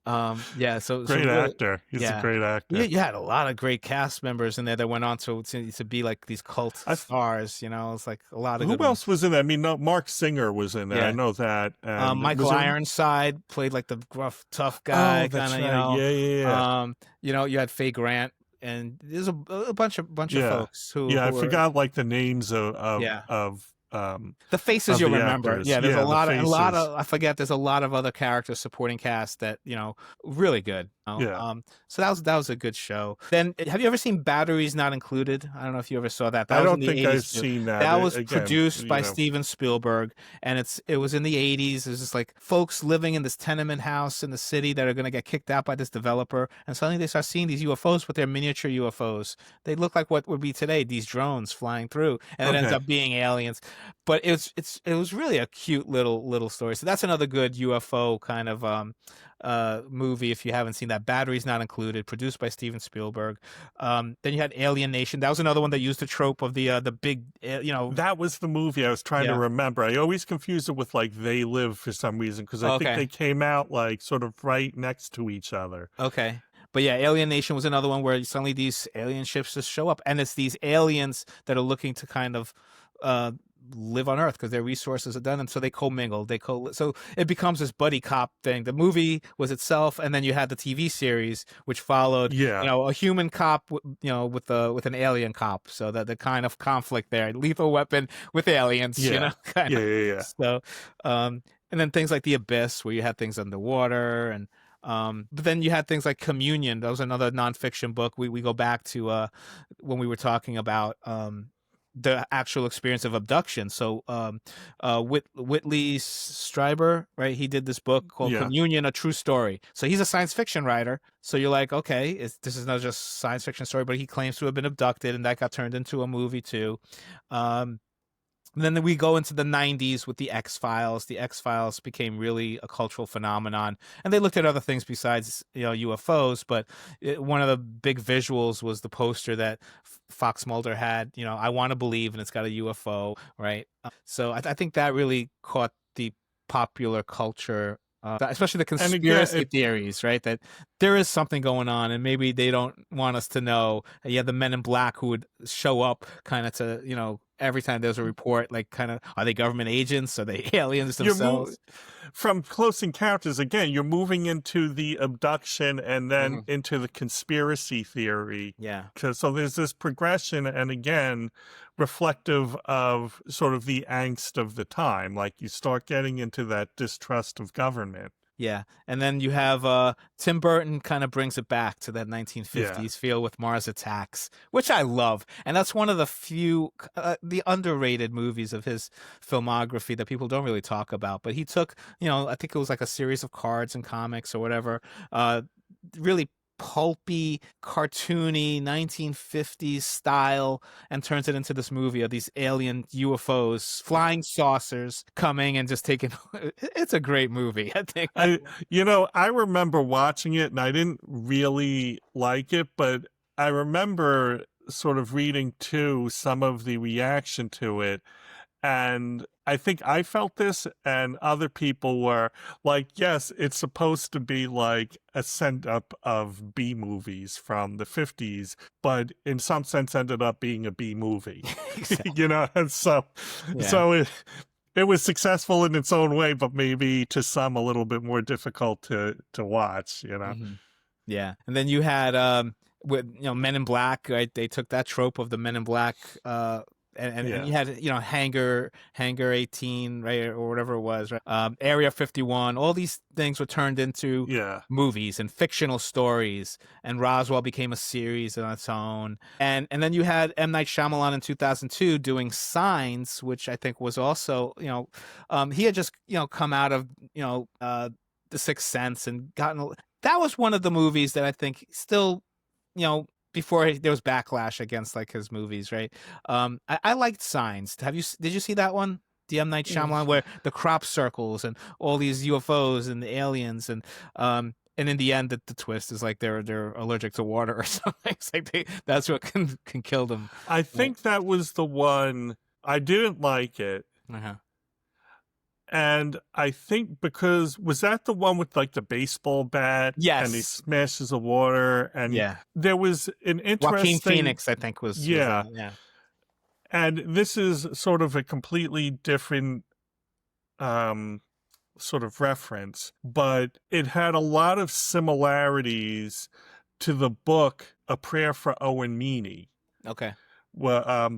So great actor. He's a great actor. You had a lot of great cast members in there that went on to be like these cult stars. It's like a lot of. Who else was in there? I mean, no, Mark Singer was in there. I know that. Michael Ironside played like the gruff, tough guy. Oh, that's right. You had Faye Grant, and there's a bunch of folks who. I forgot like the names of The faces of you'll the remember. actors. Yeah, there's Yeah, the a lot faces. of, I forget, there's a lot of other characters, supporting cast that, really good. Yeah. So that was a good show. Then have you ever seen Batteries Not Included? I don't know if you ever saw that. That I was in don't the think I've 80s too. seen that. That was Again, produced by Steven Spielberg, and it was in the 80s. It was just like folks living in this tenement house in the city that are going to get kicked out by this developer, and suddenly they start seeing these UFOs, but they're miniature UFOs. They look like what would be today, these drones flying through, and it ends okay. up being aliens. But it was really a cute little story. So that's another good UFO kind of movie if you haven't seen that. Batteries Not Included, produced by Steven Spielberg. Then you had Alien Nation. That was another one that used the trope of the big, That was the movie I was trying to yeah. remember. I always confused it with like They Live for some reason because I think Okay. they came out like sort of right next to each other. Okay. But yeah, Alien Nation was another one where suddenly these alien ships just show up, and it's these aliens that are looking to kind of uh, live on Earth because their resources are done, and so they commingle. So it becomes this buddy cop thing. The movie was itself, and then you had the TV series, which followed, Yeah. a human cop, with an alien cop. So that the kind of conflict there, Lethal Weapon with aliens, Yeah. kind Yeah. of. Yeah. Yeah. So, and then things like The Abyss, where you had things underwater, and but then you had things like Communion. That was another nonfiction book. We go back to when we were talking about the actual experience of abduction. So Whitley Strieber, right? He did this book called Yeah. Communion: A True Story. So he's a science fiction writer. So you're like, okay, this is not just science fiction story, but he claims to have been abducted, and that got turned into a movie too. Um, and then we go into the 90s with the X-Files. The X-Files became really a cultural phenomenon. And they looked at other things besides, UFOs, but one of the big visuals was the poster that Fox Mulder had, I want to believe, and it's got a UFO, right? So I think that really caught the popular culture, especially the And again, conspiracy theories, right? That there is something going on, and maybe they don't want us to know. You had the Men in Black who would show up kind of to, every time there's a report, like kind of, are they government agents? Are they aliens you're mo- themselves? from Close Encounters, again, you're moving into the abduction and then Hmm. into the conspiracy theory. Yeah. So there's this progression, and again, reflective of sort of the angst of the time. Like you start getting into that distrust of government. Yeah. And then you have Tim Burton kind of brings it back to that Yeah. 1950s feel with Mars Attacks, which I love. And that's one of the few, the underrated movies of his filmography that people don't really talk about. But he took, I think it was like a series of cards and comics or whatever, really pulpy, cartoony 1950s style, and turns it into this movie of these alien UFOs, flying saucers coming and just taking. It's a great movie, I think. I remember watching it and I didn't really like it, but I remember sort of reading too some of the reaction to it. And I think I felt this, and other people were like, yes, it's supposed to be like a send up of B movies from the 50s, but in some sense ended up being a B movie, Exactly. and so, Yeah. so it was successful in its own way, but maybe to some a little bit more difficult to watch. Hmm. Yeah. And then you had with Men in Black, right? They took that trope of the Men in Black, and Yeah. you had, Hangar 18, right, or whatever it was, right? Area 51. All these things were turned into Yeah. movies and fictional stories, and Roswell became a series on its own. And then you had M. Night Shyamalan in 2002 doing Signs, which I think was also, he had just, come out of, The Sixth Sense and gotten. That was one of the movies that I think still, before there was backlash against like his movies, right? I liked Signs. Did you see that one? The M. Night Shyamalan, where the crop circles and all these UFOs and the aliens, and in the end, the twist is like they're allergic to water or something. It's like that's what can kill them. I think that was the one. I didn't like it. Uh-huh. And I think because was that the one with like the baseball bat and he Yes. smashes the water and Yeah. there was an Joaquin interesting Phoenix, I think, was yeah. yeah. And this is sort of a completely different sort of reference, but it had a lot of similarities to the book A Prayer for Owen Meany, Okay.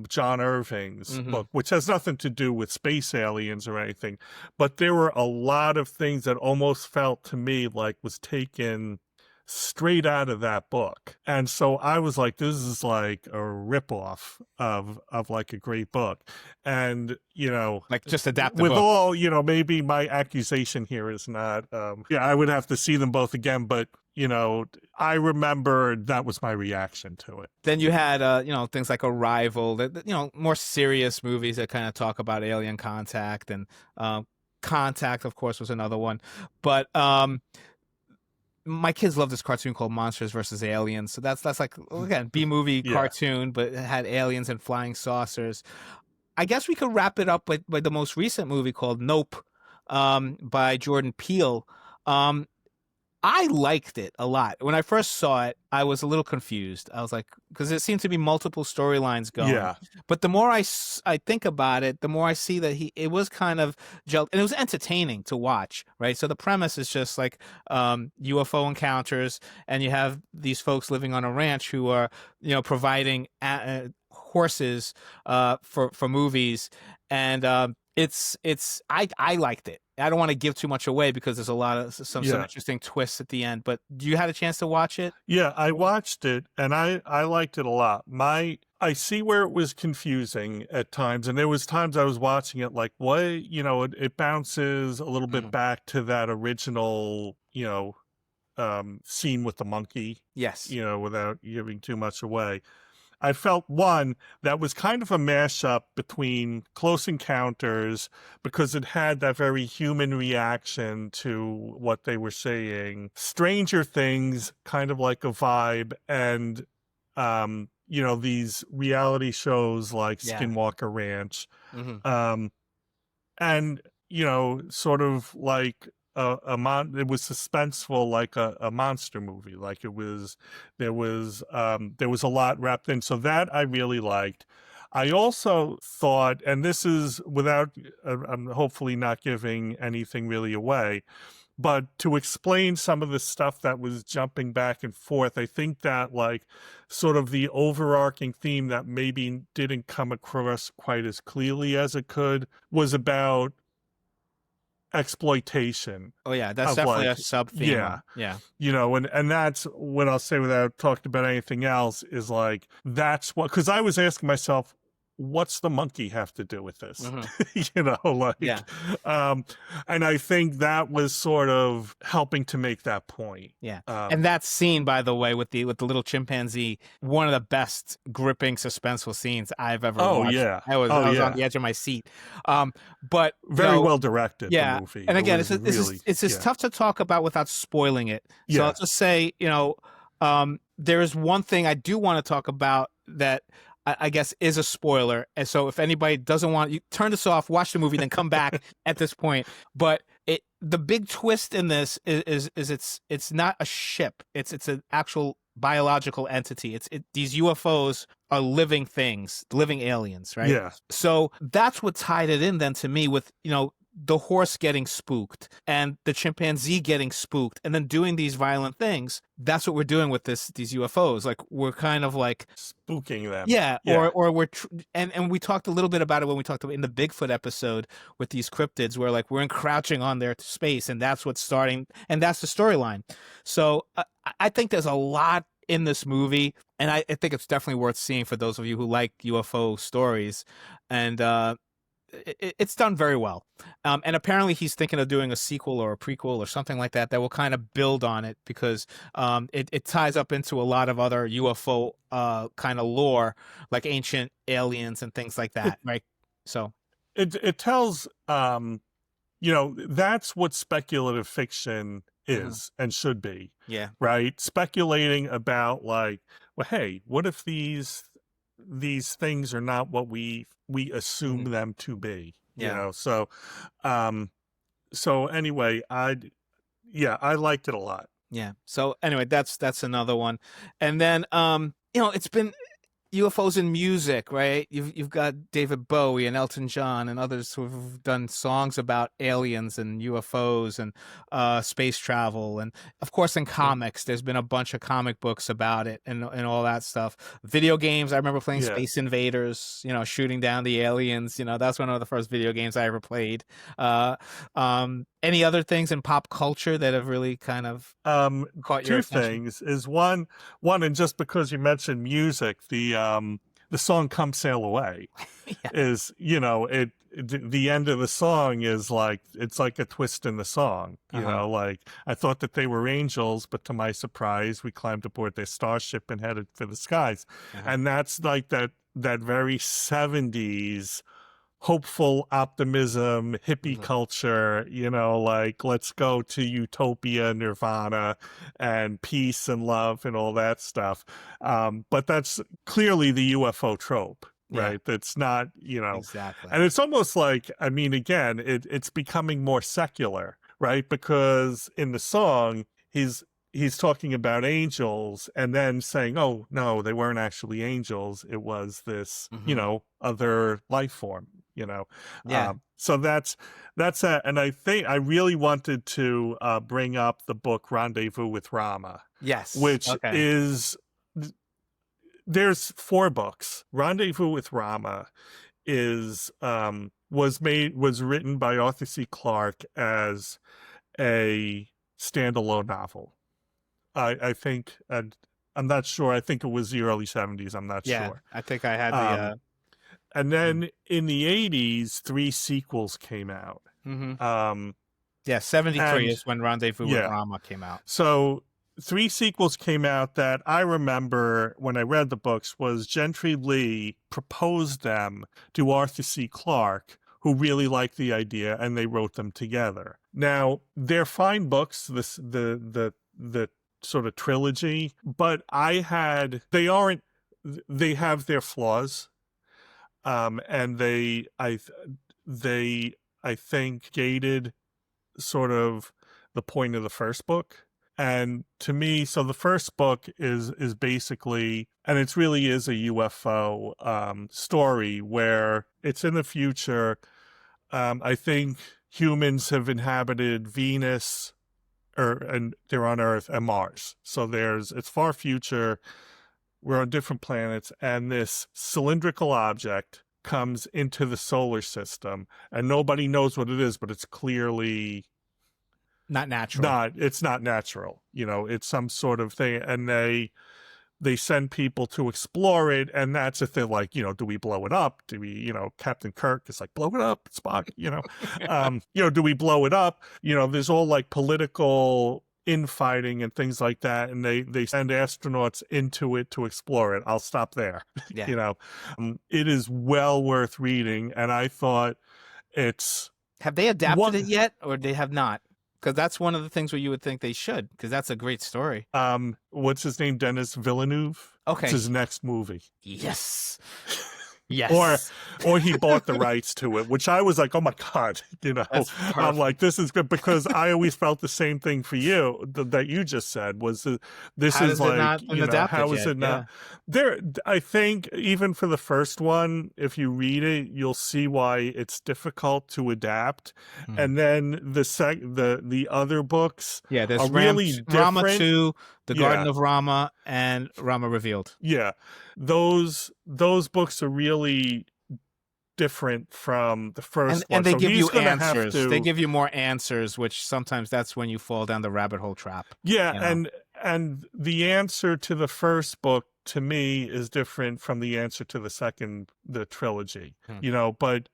John Irving's Hmm. book, which has nothing to do with space aliens or anything, but there were a lot of things that almost felt to me like was taken straight out of that book. And so I was like, this is like a ripoff of like a great book. And, Like just adapt the with book. all, maybe my accusation here is not, yeah, I would have to see them both again, but, I remember that was my reaction to it. Then you had, things like Arrival, more serious movies that kind of talk about alien contact, and Contact, of course, was another one. But my kids love this cartoon called Monsters versus Aliens. So that's like, again, B movie Yeah. cartoon, but it had aliens and flying saucers. I guess we could wrap it up with the most recent movie called Nope, by Jordan Peele. Um, I liked it a lot. When I first saw it, I was a little confused. I was like, because there seemed to be multiple storylines going. Yeah. But the more I think about it, the more I see that it was kind of and it was entertaining to watch, right? So the premise is just like UFO encounters, and you have these folks living on a ranch who are, providing horses for movies, and I liked it. I don't want to give too much away because there's a lot of some Yeah. interesting twists at the end. But you had a chance to watch it? Yeah, I watched it and I liked it a lot. I see where it was confusing at times, and there was times I was watching it like, what, it bounces a little bit Mhm. back to that original, scene with the monkey, Yes. without giving too much away. I felt one that was kind of a mashup between Close Encounters, because it had that very human reaction to what they were saying, Stranger Things, kind of like a vibe, and these reality shows like Yeah. Skinwalker Ranch, Hmm. um, and sort of like it was suspenseful, like a monster movie. Like there was a lot wrapped in, so that I really liked. I also thought, and this is without I'm hopefully not giving anything really away, but to explain some of the stuff that was jumping back and forth, I think that like sort of the overarching theme that maybe didn't come across quite as clearly as it could was about exploitation Oh yeah, that's of definitely a like, sub theme yeah, on. Yeah. and that's what I'll say without talking about anything else, is like, that's what, because I was asking myself, what's the monkey have to do with this? Hmm. Yeah. Like, um, and I think that was sort of helping to make that point. Yeah. And that scene, by the way, with the little chimpanzee, one of the best gripping suspenseful scenes I've ever Oh watched. yeah, I was on the edge of my seat. But very well directed, the yeah. movie. And It again, was really, it's just yeah, tough to talk about without spoiling it. So I'll yeah, just say, there is one thing I do want to talk about that I guess is a spoiler. And so if anybody doesn't want, you turn this off, watch the movie, then come back at this point. But the big twist in this is it's not a ship. It's an actual biological entity. These UFOs are living things, living aliens, right? yeah, So that's what tied it in then to me with, the horse getting spooked and the chimpanzee getting spooked and then doing these violent things. That's what we're doing with these UFOs. Like, we're kind of like spooking them. yeah, Yeah, or we're and we talked a little bit about it when we talked about in the Bigfoot episode with these cryptids, where like we're encroaching on their space, and that's what's starting, and that's the storyline. So I think there's a lot in this movie, and I think it's definitely worth seeing for those of you who like UFO stories, and it's done very well. And apparently he's thinking of doing a sequel or a prequel or something like that will kind of build on it, because it ties up into a lot of other UFO kind of lore, like ancient aliens and things like it that, right? So it tells, that's what speculative fiction mhm. is and should be, Yeah, right? Speculating about like, well, hey, what if these things are not what we assume mhm. them to be, Yeah, So, um, so anyway, I liked it a lot. yeah. So anyway, that's another one. And then it's been UFOs in music, right? You've got David Bowie and Elton John and others who have done songs about aliens and UFOs and space travel, and of course in Yeah. comics, there's been a bunch of comic books about it and all that stuff. Video games, I remember playing Yeah. Space Invaders, shooting down the aliens. That's one of the first video games I ever played. Any other things in pop culture that have really kind of caught your Two attention? things is one, and just because you mentioned music, the song "Come Sail Away" Yeah. is, the end of the song is like, it's like a twist in the song, Uh-huh. like, I thought that they were angels, but to my surprise, we climbed aboard their starship and headed for the skies. Uh-huh. And that's like that very 70s hopeful optimism, hippie Mhm. culture, like let's go to utopia, nirvana, and peace and love and all that stuff. But that's clearly the UFO trope, Yeah, right? That's not, exactly. and it's almost like, I mean, again, it's becoming more secular, right? Because in the song, he's talking about angels and then saying, oh no, they weren't actually angels, it was this, Hmm. other life form, Yeah. so that's that. And I think I really wanted to bring up the book Rendezvous with Rama, Yes. which Okay. is, there's four books. Rendezvous with Rama is was written by Arthur C. Clarke as a standalone novel. I think, and I'm not sure. I think it was the early 70s. I'm not Yeah, sure. I think I had the Um, and mm, then in the 80s, three sequels came out. mhm. Um, Yeah, 73 and is when Rendezvous with yeah, Rama came out. so three sequels came out that I remember when I read the books was Gentry Lee proposed them to Arthur C. Clarke, who really liked the idea, and they wrote them together. Now, they're fine books, the sort of trilogy, but they have their flaws. And they, I think, gated sort of the point of the first book. And to me, so the first book is basically, and it really is a UFO story where it's in the future. I think humans have inhabited Venus, and they're on Earth and Mars. So it's far future. We're on different planets, and this cylindrical object comes into the solar system, and nobody knows what it is, but it's clearly Not natural. it's not natural. It's some sort of thing, and they send people to explore it, and that's if they're like, do we blow it up? Do we, Captain Kirk is like, blow it up, Spock, do we blow it up? There's all like political infighting and things like that, and they send astronauts into it to explore it. I'll stop there. Yeah. you know, it is well worth reading, and I thought it's Have they adapted it one. yet, or they have not? Because that's one of the things where you would think they should, because that's a great story. What's his name? Denis Villeneuve. It's Okay. his next movie. Yes. or Yes. or he bought the rights to it, which I was like, oh my god, That's I'm like, perfect. this is good, because I always felt the same thing for you that you just said was this How is does it like, not been adapted how is yet? it not Yeah. there? I think even for the first one, if you read it, you'll see why it's difficult to adapt, Hmm. and then the other books Yeah, are there's really Rama different. 2, The Garden Yeah, of Rama, and Rama Revealed. yeah, those books are really different from the And first one. and they So give he's you going to have answers. They to, give you more answers, which sometimes that's when you fall down the rabbit hole trap, yeah, you know. and the answer to the first book to me is different from the answer to the trilogy. Hmm. But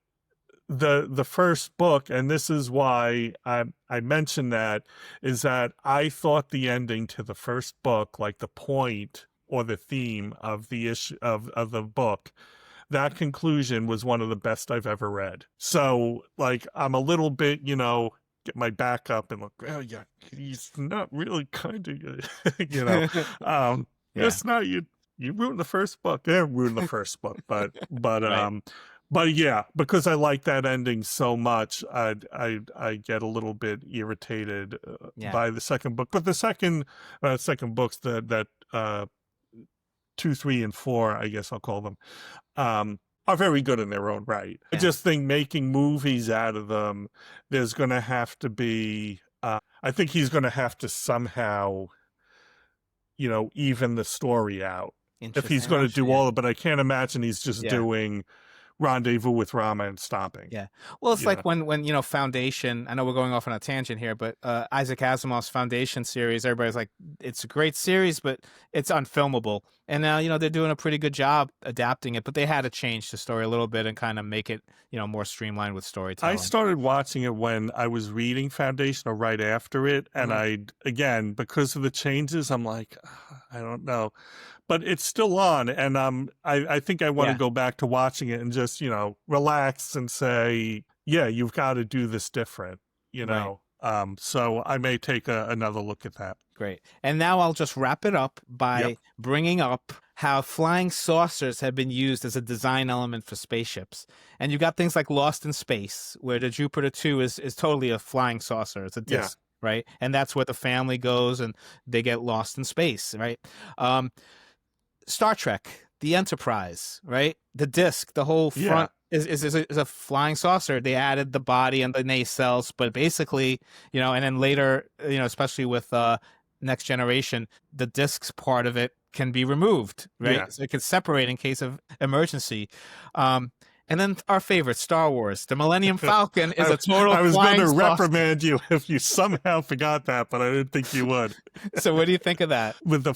the first book, and this is why I mentioned that, is that I thought the ending to the first book, like the point or the theme of the issue of the book, that conclusion was one of the best I've ever read. So, like, I'm a little bit, get my back up and look, well, yeah, he's not really kind of, Yeah, it's not you. You ruined the first book. Yeah, ruined the first book, right. but yeah, because I like that ending so much, I get a little bit irritated Yeah. by the second book. But the second books that 2, 3, and 4, I guess I'll call them, are very good in their own right. I Yeah. just think making movies out of them, there's going to have to be, I think he's going to have to somehow, even the story out if he's Interesting. going Oh, to do yeah. all of it. But I can't imagine he's just Yeah. doing Rendezvous with Rama and stopping. Yeah. Well, it's You know, like when Foundation, I know we're going off on a tangent here, but Isaac Asimov's Foundation series, everybody's like, it's a great series, but it's unfilmable. And now, they're doing a pretty good job adapting it, but they had to change the story a little bit and kind of make it, more streamlined with I storytelling. started watching it when I was reading Foundation or right after it. And Mhm. again, because of the changes, I'm like, I don't know. But it's still on. And I think I want to Yeah. go back to watching it and just, relax and say, yeah, you've got to do this different, Right. So I may take another look at that. Great. And now I'll just wrap it up Yep. by bringing up how flying saucers have been used as a design element for spaceships. And you got things like Lost in Space, where the Jupiter 2 is totally a flying saucer. It's a Yeah. disc, right? And that's where the family goes and they get lost in space, right? Um, Star Trek, the Enterprise, right? The disc, the whole Yeah. front is a flying saucer. They added the body and the nacelles, but basically, and then later, especially with Next Generation, the discs part of it can be removed, right? Yeah. So it can separate in case of emergency. Um, and then our favorite, Star Wars, the Millennium Falcon is I, a total I was going flying to saucer. reprimand you if you somehow forgot that, but I didn't think you would. So what do you think of that? With the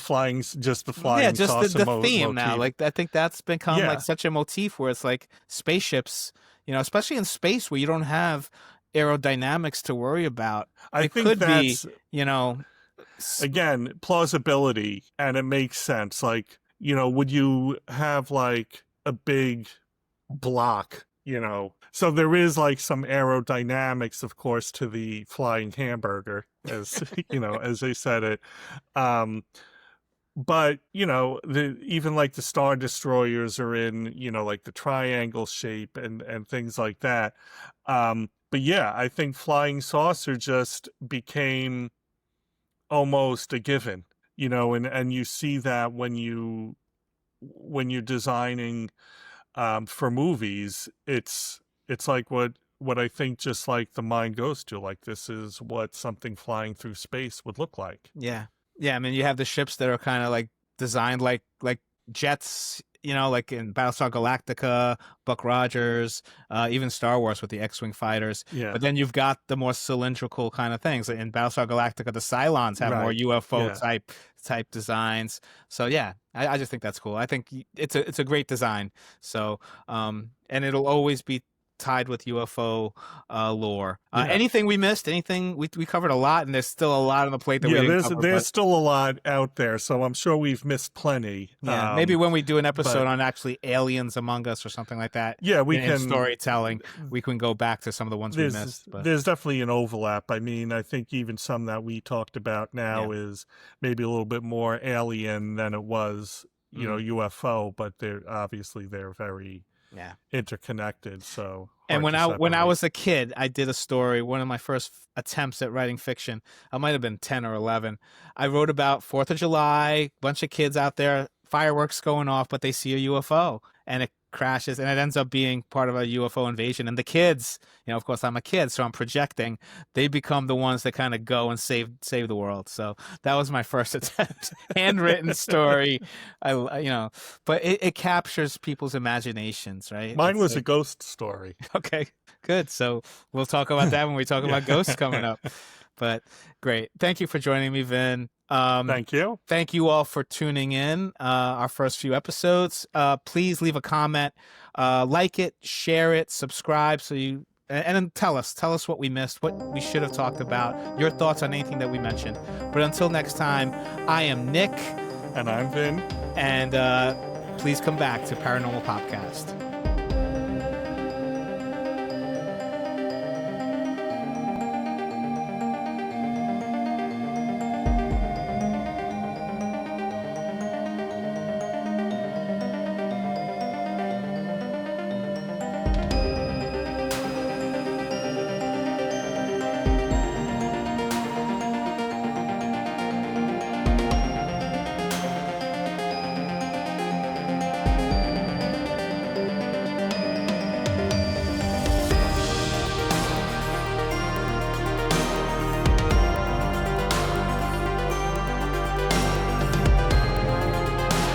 just the Yeah, flying just saucer the theme now. motif. Like I think that's become like Yeah. such a motif where it's like spaceships, especially in space where you don't have aerodynamics to worry about. I It think could be, that's, you know, s- again, plausibility, and it makes sense. Like, would you have like a big block, So there is like some aerodynamics, of course, to the flying hamburger, as as they said it. Um, but even like the Star Destroyers are in, like the triangle shape and things like that. But yeah, I think flying saucer just became almost a given, and you see that when you're designing for movies. It's like what I think, just like the mind goes to, like, this is what something flying through space would look like. yeah. Yeah, I mean you have the ships that are kind of like designed like jets, like in Battlestar Galactica, Buck Rogers, even Star Wars with the X-Wing fighters. Yeah. But then you've got the more cylindrical kind of things. In Battlestar Galactica, the Cylons have more Right. UFO Yeah. type designs. So yeah, I just think that's cool. I think it's a great design. So and it'll always be tied with UFO lore. Yeah. Anything we missed? Anything we covered a lot, and there's still a lot on the plate that we Yeah, didn't there's cover. there's But still a lot out there, so I'm sure we've missed plenty. yeah, maybe when we do an episode But on actually aliens among us or something like that, yeah, we in can. storytelling, we can go back to some of the ones we There's missed. But there's definitely an overlap. I mean, I think even some that we talked about now yeah, is maybe a little bit more alien than it was, mhm, UFO, but they're very yeah. interconnected, so And hard to when I separate. was a kid, I did a story. One of my first attempts at writing fiction. I might have been 10 or 11. I wrote about 4th of July, bunch of kids out there, fireworks going off, but they see a UFO and it crashes and it ends up being part of a UFO invasion. And the kids, of course, I'm a kid, so I'm projecting. They become the ones that kind of go and save the world. So that was my first attempt, handwritten story. But it captures people's imaginations, right? Mine It's was a like, ghost story. okay, good. So we'll talk about that when we talk Yeah. about ghosts coming up. But great. Thank you for joining me, Vin. Thank you. Thank you all for tuning in, our first few episodes. Please leave a comment, like it, share it, subscribe and then tell us what we missed, what we should have talked about, your thoughts on anything that we mentioned. But until next time, I am Nick, And I'm Vin. and please come back to Paranormal Podcast.